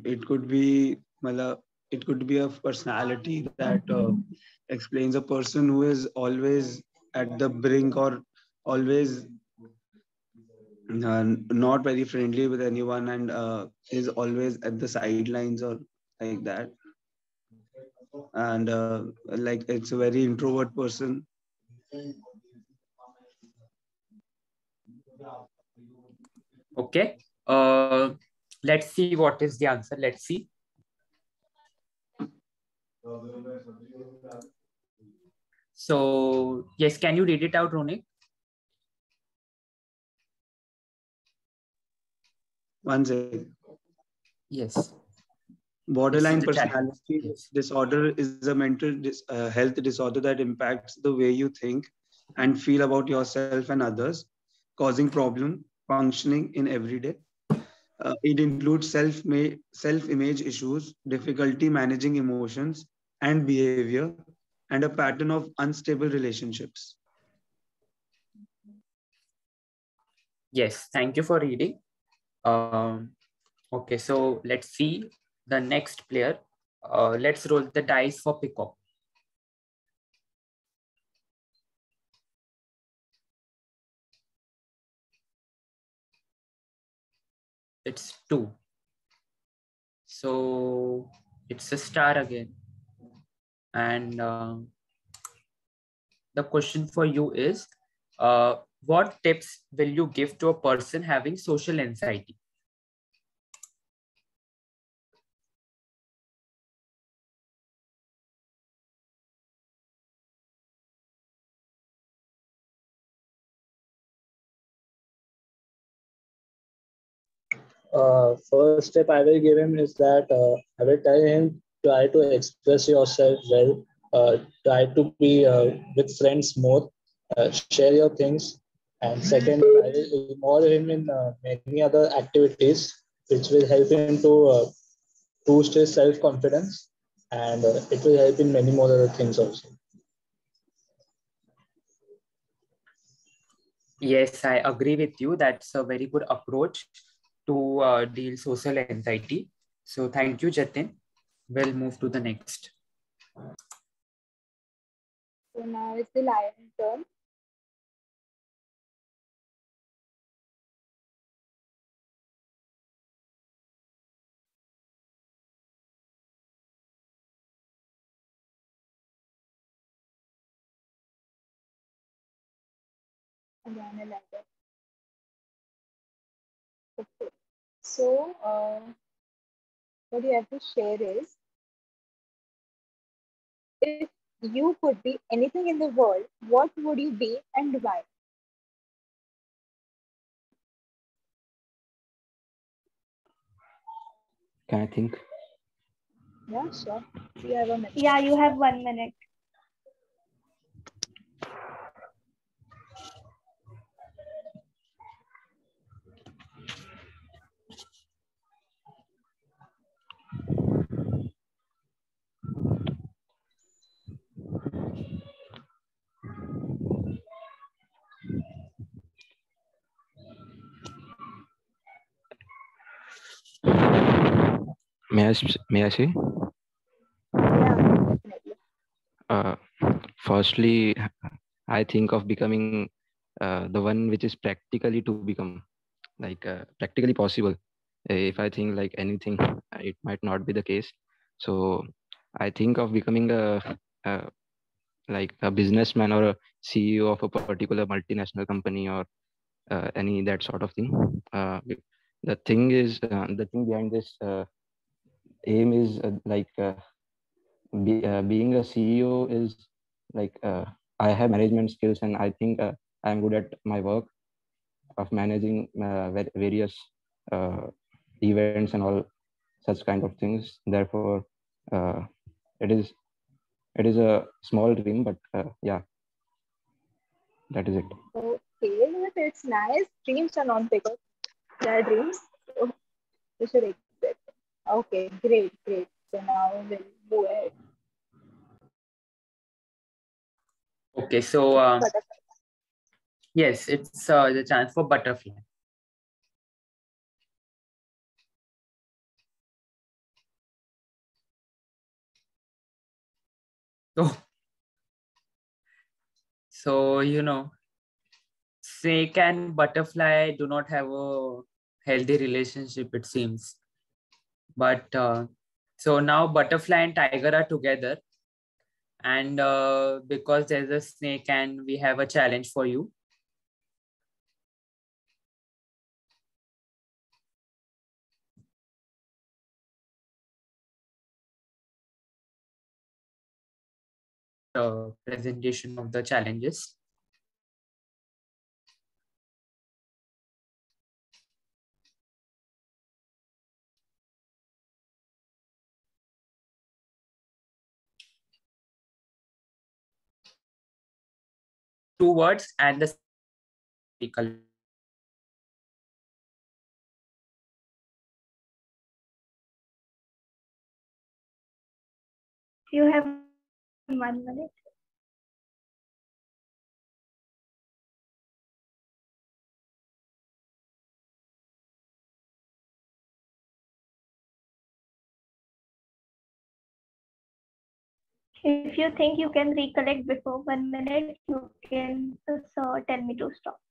It could be a personality that explains a person who is always at the brink or always not very friendly with anyone, and is always at the sidelines or like that, and like it's a very introvert person. Okay. Let's see what is the answer. Let's see. So yes, can you read it out, Ronik? One second. Yes. Borderline personality disorder is a mental health disorder that impacts the way you think and feel about yourself and others, causing problem functioning in every day. It includes self-image issues, difficulty managing emotions, and behavior, and a pattern of unstable relationships. Yes, thank you for reading. Okay, so let's see the next player. Let's roll the dice for Peacock. It's 2. So it's a star again. And the question for you is, what tips will you give to a person having social anxiety? First step I will give him is that I will tell him try to express yourself well, try to be with friends more, share your things. And second, I will involve him in many other activities which will help him to boost his self-confidence, and it will help in many more other things also. Yes, I agree with you. That's a very good approach to deal social anxiety. So thank you, Jatin. We'll move to the next. So now it's the lion turn. Again, a letter. Okay. So what you have to share is, if you could be anything in the world, what would you be and why? Can I think? Yeah, sure. You have a minute. Yeah, you have 1 minute. May I say? Yeah, definitely. Firstly, I think of becoming the one which is practically to become, like practically possible. If I think like anything, it might not be the case. So I think of becoming a like a businessman or a CEO of a particular multinational company, or any that sort of thing. The thing is, the thing behind this aim is being a CEO is like I have management skills, and I think I'm good at my work of managing various uh, events and all such kind of things. Therefore, uh, it is a small dream, but yeah, that is it. Okay, but it's nice. Dreams are not bigger. They are dreams. So you should accept. Okay, great, great. So now we'll move ahead. Okay, so yes, it's the chance for butterfly. So snake and butterfly do not have a healthy relationship, it seems. But so now butterfly and tiger are together, and because there's a snake and we have a challenge for you. Presentation of the challenges. Two words and the color. You have 1 minute. If you think you can recollect before 1 minute, you can tell me to stop.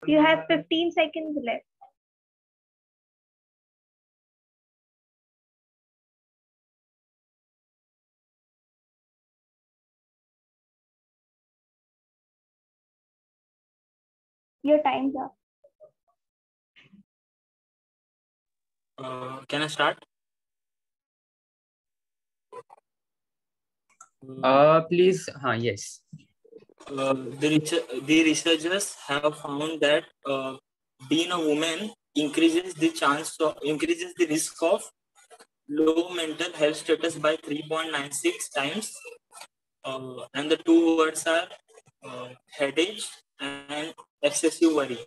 You have 15 seconds left. Your time's up. Can I start? Please. Yes. The researchers have found that being a woman increases the risk of low mental health status by 3.96 times, and the two words are headache and excessive worry.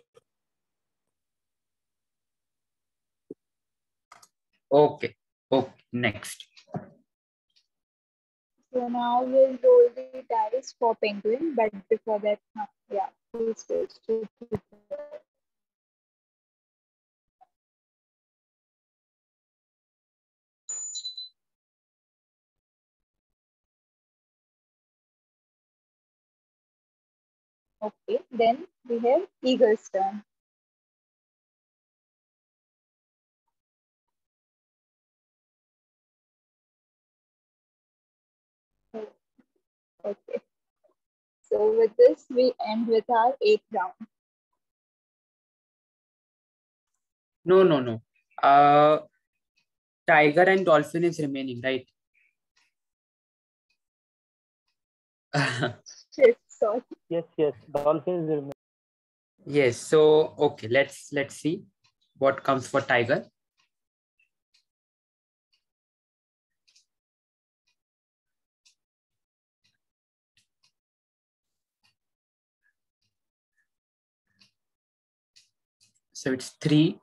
Okay. Okay. Next. So now we'll roll the dice for penguin, but before that, yeah, please switch to okay. Then we have eagle's turn. Okay. So with this, we end with our 8th round. No. Tiger and dolphin is remaining, right? Yes, sorry. Yes. Dolphin is remaining. Yes. So okay, let's see what comes for tiger. So it's 3.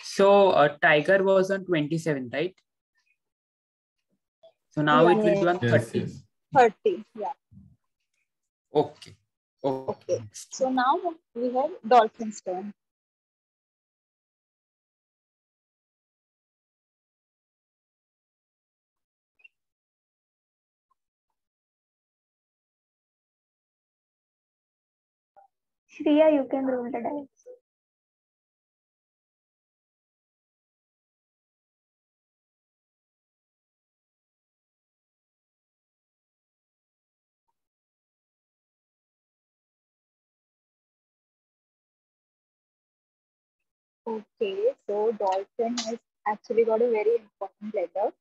So tiger was on 27, right? So now it will be on 30. Yes. 30, yeah. Okay. Okay. So now we have dolphin's turn. Shreya, you can roll the dice. Okay, so dolphin has actually got a very important letter.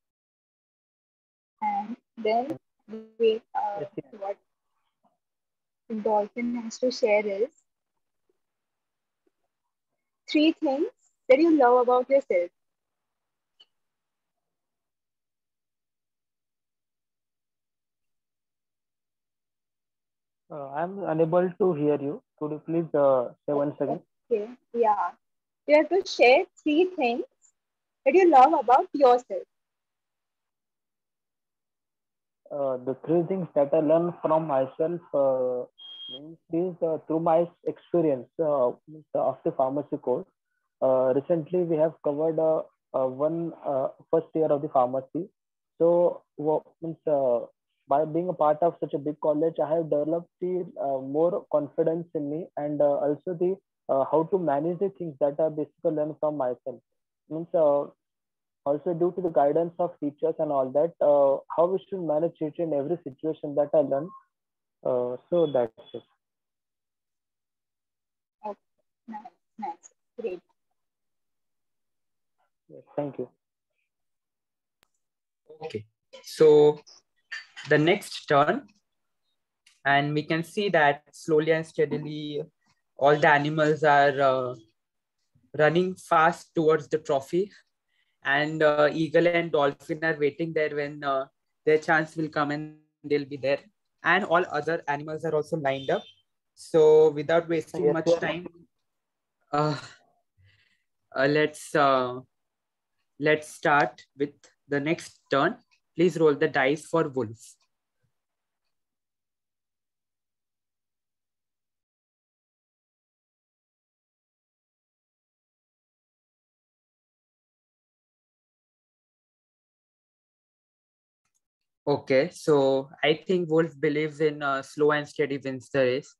And then we, what dolphin has to share is 3 things that you love about yourself. I'm unable to hear you. Could you please say once again? Okay, yeah. You have to share 3 things that you love about yourself. The 3 things that I learned from myself is through my experience of the pharmacy course. Recently, we have covered one first year of the pharmacy. So, by being a part of such a big college, I have developed the more confidence in me, and also the how to manage the things that I basically learned from myself. Means also due to the guidance of teachers and all that, how we should manage it in every situation that I learned. So that's it. Nice. Great. Yes, thank you. Okay, so the next turn, and we can see that slowly and steadily all the animals are running fast towards the trophy, and eagle and dolphin are waiting there when their chance will come and they'll be there, and all other animals are also lined up. So without wasting Yes, much yes. time, uh, uh, let's uh, let's start with the next turn. Please roll the dice for wolf. Okay, so I think Wolf believes in slow and steady wins the race.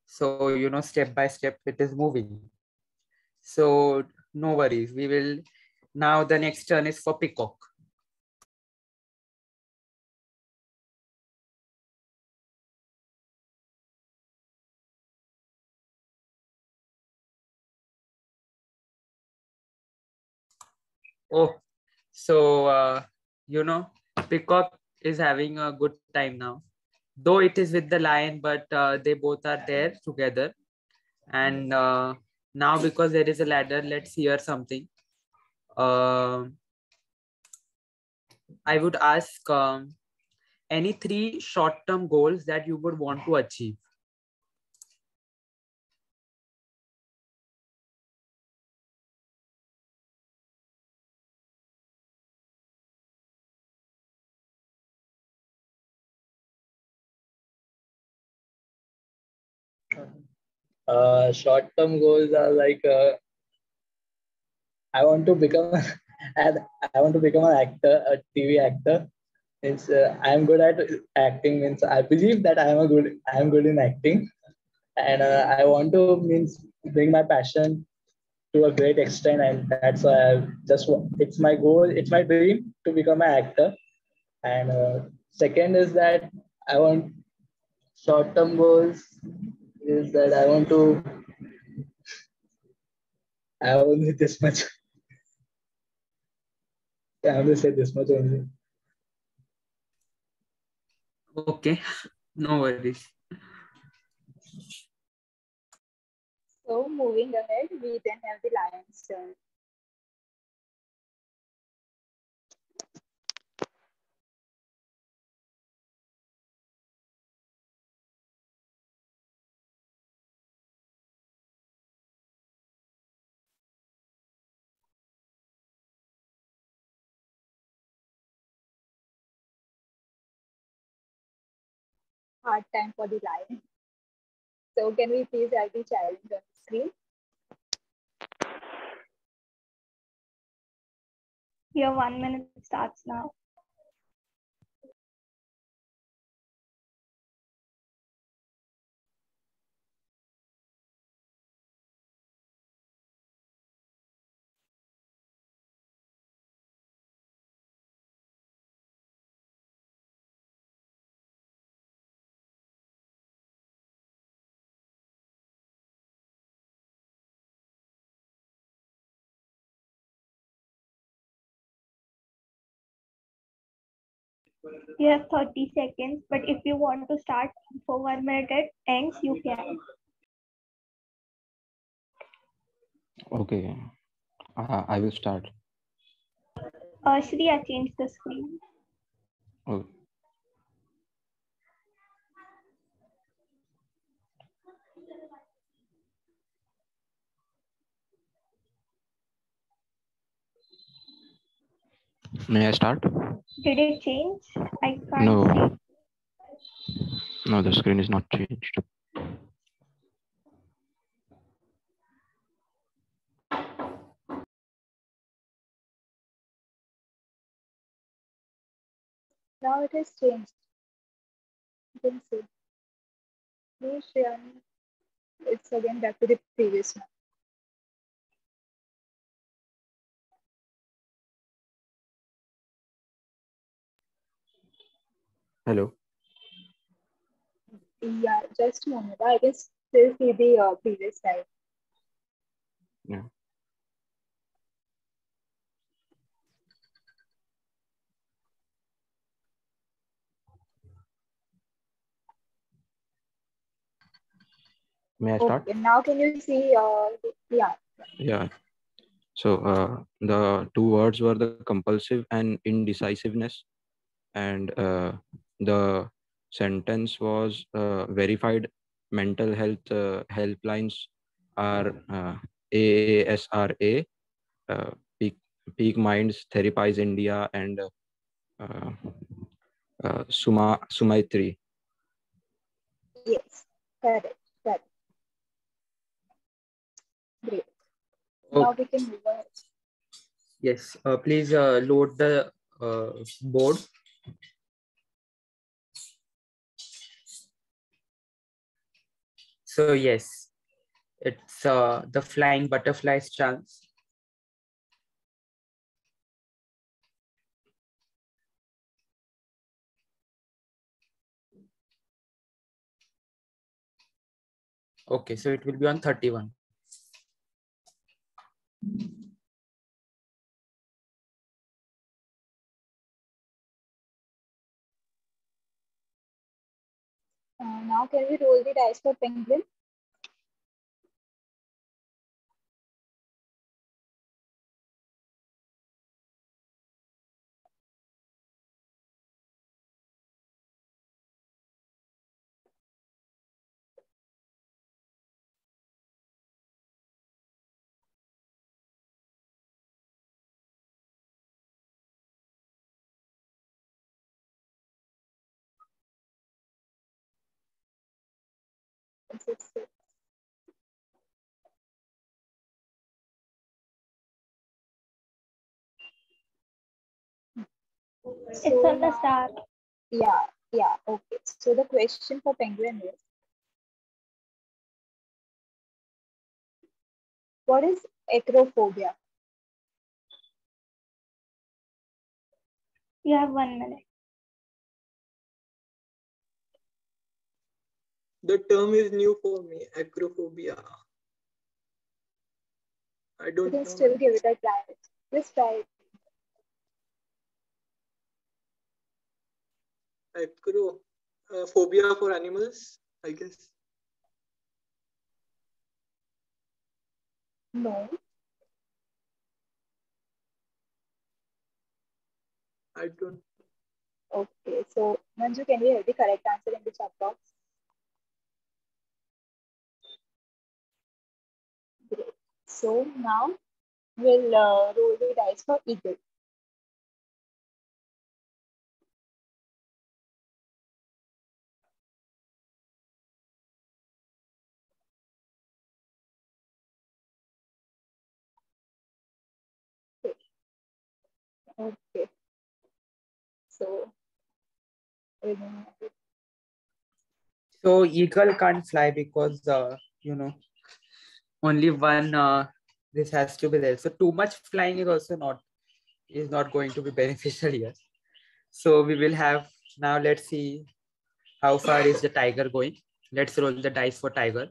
So, step by step it is moving. So no worries. We will now the next turn is for Peacock. Oh, so Peacock is having a good time now. Though it is with the lion, but they both are there together. And now because there is a ladder, let's hear something. I would ask any 3 short-term goals that you would want to achieve. Short-term goals are like I want to become and I want to become an actor, a TV actor. Means I am good at acting. Means I believe that I am good in acting, and I want to means bring my passion to a great extent, and that's why it's my goal, it's my dream to become an actor. And second is that I want short-term goals is that I have only this much. I have to say this much only. Okay, no worries. So moving ahead, we then have the lion's turn. Hard time for the lion. So can we please have the challenge on the screen? Your 1 minute starts now. You have 30 seconds, but if you want to start for 1 minute it ends, you can. Okay, I will start. Shriya, change the screen. Oh. May I start? Did it change? I can't No. see. No, the screen is not changed. Now it has changed. You can see. Please, Shreyan, it's again back to the previous one. Hello. Yeah, just a moment. I can still see the previous slide. Yeah. May I start? Okay, now can you see? Yeah. Yeah. So the two words were the compulsive and indecisiveness, and the sentence was verified mental health helplines are AASRA, uh, Peak, Peak Minds Therapies India, and Sumaitri. Yes. Correct. Correct. Great. Oh, Now we can move ahead. yes. Please load the board. So yes, it's the flying butterflies chance. Okay, so it will be on 31. Now can we roll the dice for penguin? It's on the start. Yeah. Yeah. Okay. So the question for penguin is, what is acrophobia? You have 1 minute. The term is new for me, acrophobia. I You don't can know. still give it a try. Just try it. Acro, phobia for animals, I guess. No. I don't. Okay. So Manju, can we have the correct answer in the chat box? Great. So now we'll roll the dice for eagle. Okay. So So eagle can't fly because only one this has to be there. So too much flying is also not going to be beneficial here. So we will have now. Let's see how far is the tiger going. Let's roll the dice for tiger.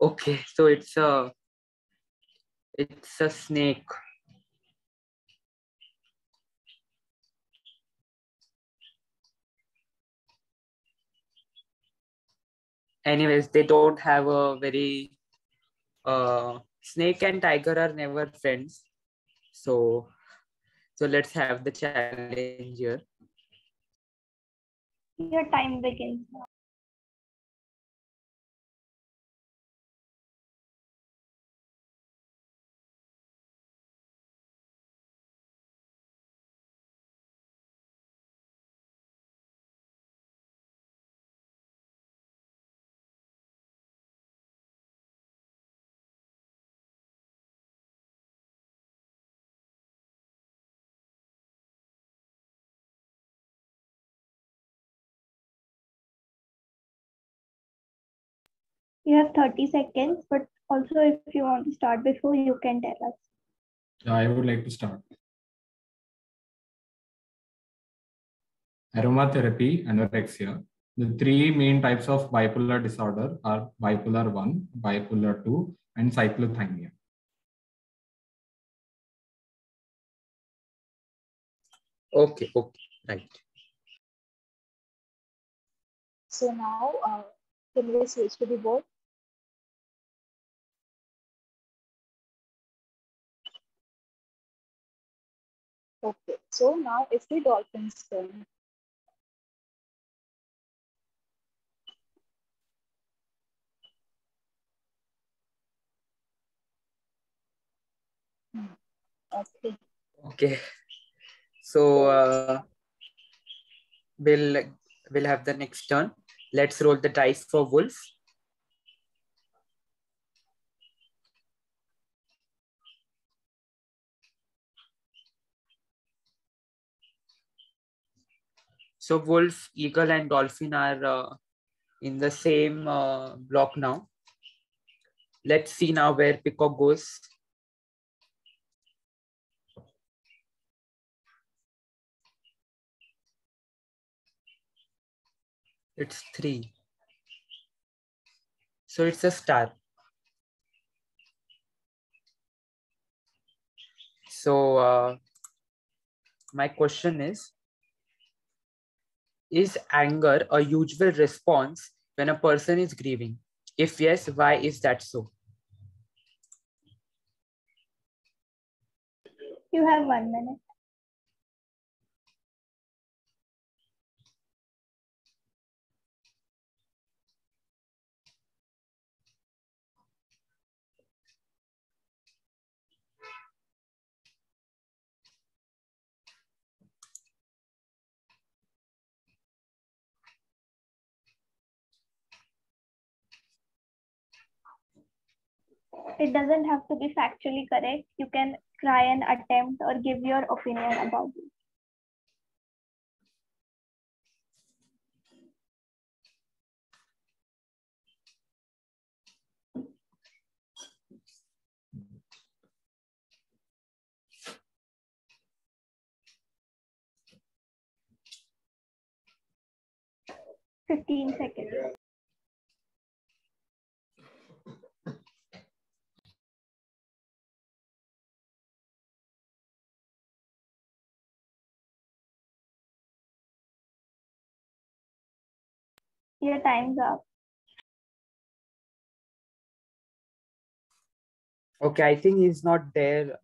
Okay, so it's a snake. Anyways, they don't have a very snake and tiger are never friends. So let's have the challenge here. Your time begins now. You have 30 seconds, but also if you want to start before, you can tell us. I would like to start. Aromatherapy, anorexia. The three main types of bipolar disorder are bipolar 1, bipolar 2, and cyclothymia. Okay, right. So now, can we switch to the board? Okay, so now it's the dolphin's turn. Okay. Okay. So we'll have the next turn. Let's roll the dice for wolf. So wolf, eagle, and dolphin are in the same block now. Let's see now where peacock goes. It's 3. So it's a star. So my question is anger a usual response when a person is grieving? If yes, why is that so? You have 1 minute. It doesn't have to be factually correct. You can try and attempt or give your opinion about it. Fifteen seconds. Your time's up. Okay, I think he's not there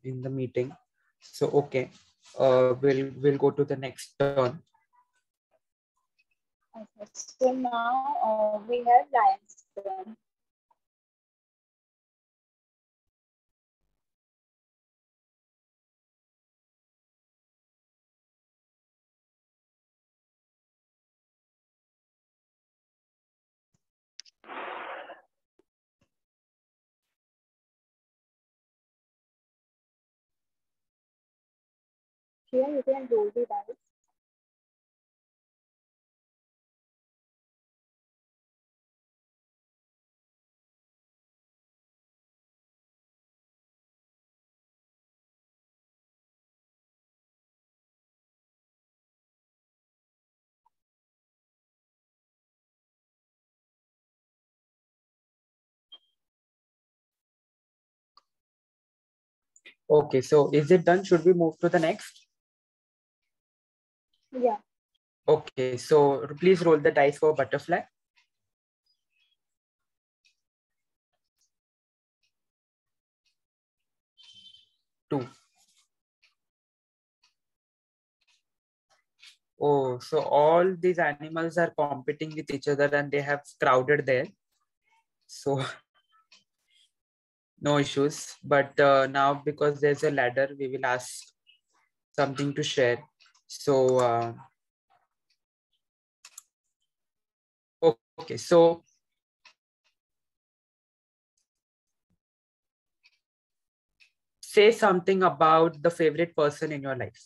in the meeting. So okay, we'll go to the next turn. Okay, so now we have lion's turn. Here you can roll the dice. Okay, so is it done? Should we move to the next? Yeah. Okay, so please roll the dice for butterfly. 2. Oh, so all these animals are competing with each other and they have crowded there. So no issues. But now because there's a ladder, we will ask something to share. So okay, so say something about the favorite person in your life.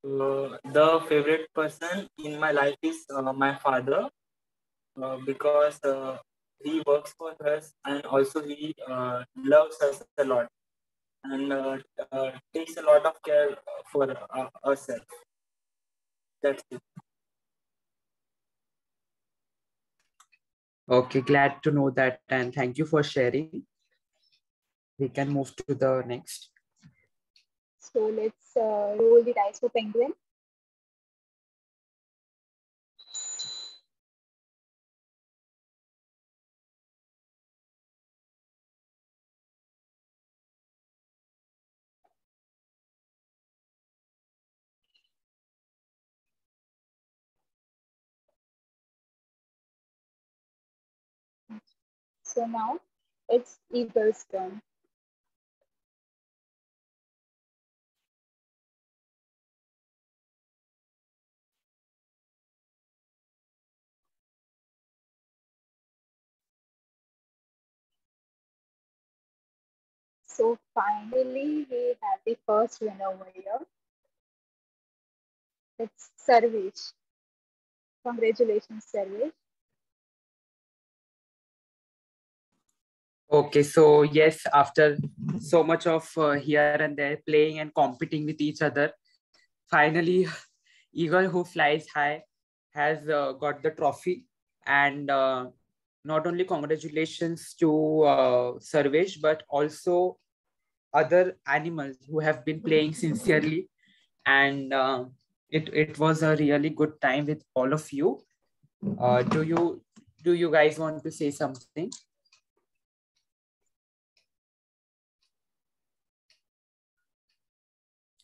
The favorite person in my life is my father because he works for us and also he loves us a lot and takes a lot of care for ourselves. That's it. Okay, glad to know that, and thank you for sharing. We can move to the next. So let's roll the dice for Penguin. So now it's Eagle's turn. So finally, we have the first winner over here. It's Sarvesh. Congratulations, Sarvesh. Okay, so yes, after so much of here and there playing and competing with each other, finally, Eagle who flies high has got the trophy. And not only congratulations to Sarvesh, but also other animals who have been playing sincerely. And it was a really good time with all of you. Do you guys want to say something?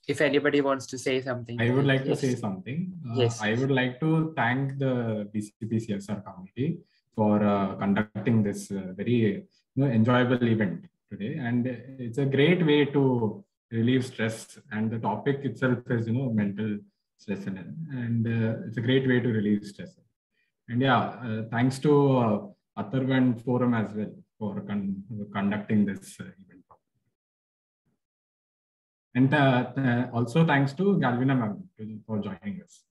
If anybody wants to say something, I would like yes. to say something. Yes. I would like to thank the BCP CSR committee for conducting this very enjoyable event today. And it's a great way to relieve stress. And the topic itself is mental stress, and it's a great way to relieve stress. And yeah, thanks to Atharvan Forum as well for conducting this event. And also thanks to Galvina ma'am for joining us.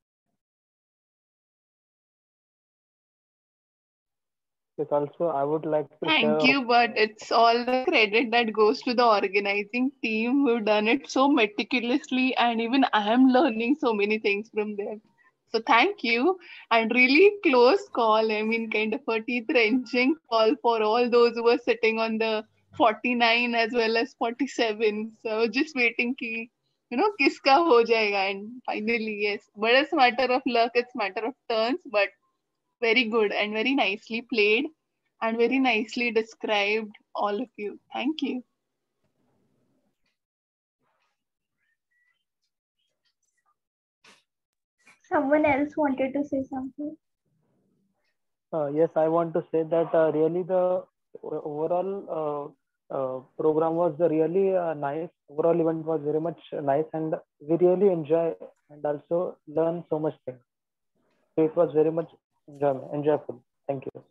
Yes, also I would like to Thank share. you, but it's all the credit that goes to the organizing team who've done it so meticulously, and even I am learning so many things from them. So thank you, and really close call. I mean, kind of a teeth-wrenching call for all those who were sitting on the 49 as well as 47. So I was just waiting ki, kiska ho jayega, and finally yes. But it's matter of luck, it's matter of turns, but very good and very nicely played and very nicely described, all of you. Thank you. Someone else wanted to say something. Yes, I want to say that really the overall program was really nice. Overall event was very much nice, and we really enjoy and also learn so much things. So it was very much enjoyable. Thank you.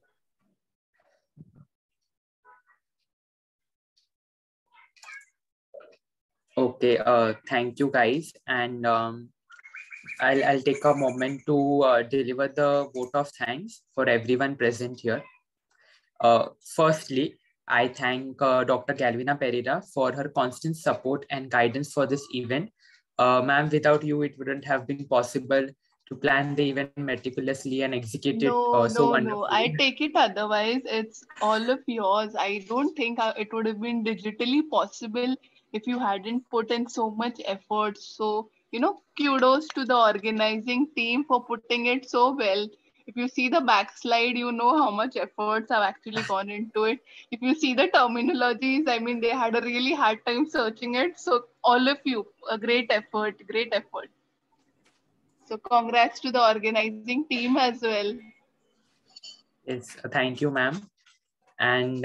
Okay, thank you guys. And I'll take a moment to deliver the vote of thanks for everyone present here. Firstly, I thank Dr. Galvina Pereira for her constant support and guidance for this event. Ma'am, without you, it wouldn't have been possible to plan the event meticulously and execute it so wonderfully. I take it otherwise. It's all of yours. I don't think it would have been digitally possible if you hadn't put in so much effort. So, kudos to the organizing team for putting it so well. If you see the backslide, you know how much efforts have actually gone into it. If you see the terminologies, I mean, they had a really hard time searching it. So, all of you, a great effort, great effort. So, congrats to the organizing team as well. Yes, thank you, ma'am. And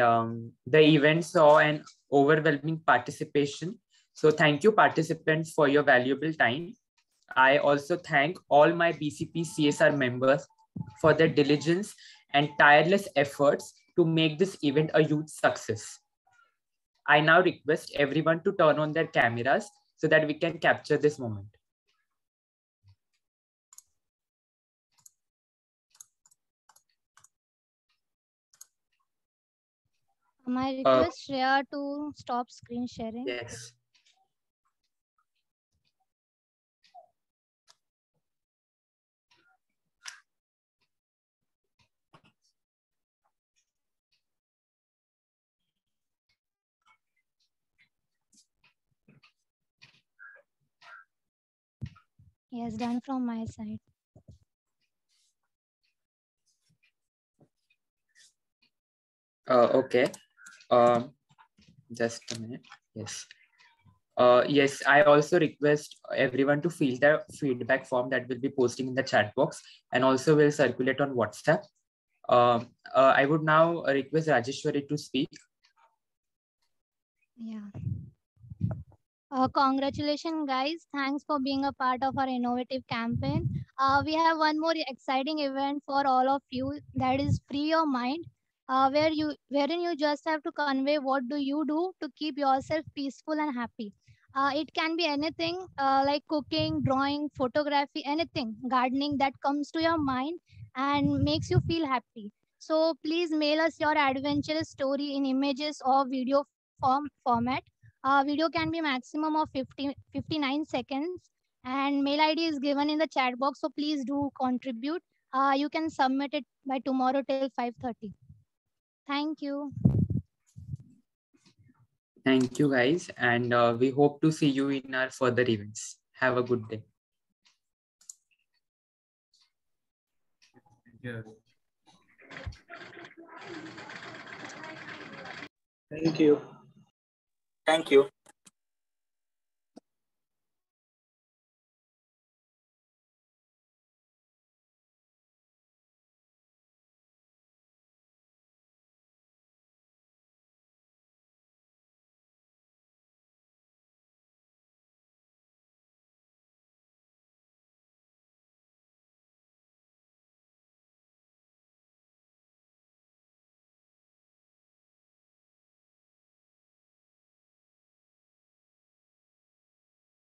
the event saw an overwhelming participation. So thank you, participants, for your valuable time. I also thank all my BCP CSR members for their diligence and tireless efforts to make this event a huge success. I now request everyone to turn on their cameras so that we can capture this moment. I request Shreya to stop screen sharing. Yes. Yes, done from my side. Okay. Just a minute. Yes. Yes, I also request everyone to fill the feedback form that will be posting in the chat box and also will circulate on WhatsApp. I would now request Rajeshwari to speak. Yeah. Congratulations, guys. Thanks for being a part of our innovative campaign. We have one more exciting event for all of you, that is Free Your Mind, wherein you just have to convey what do you do to keep yourself peaceful and happy. It can be anything like cooking, drawing, photography, anything, gardening that comes to your mind and makes you feel happy. So please mail us your adventurous story in images or video format. Video can be maximum of 59 seconds, and mail ID is given in the chat box, so please do contribute. You can submit it by tomorrow till 5:30. Thank you. Thank you, guys. And we hope to see you in our further events. Have a good day. Yes. Thank you. Thank you.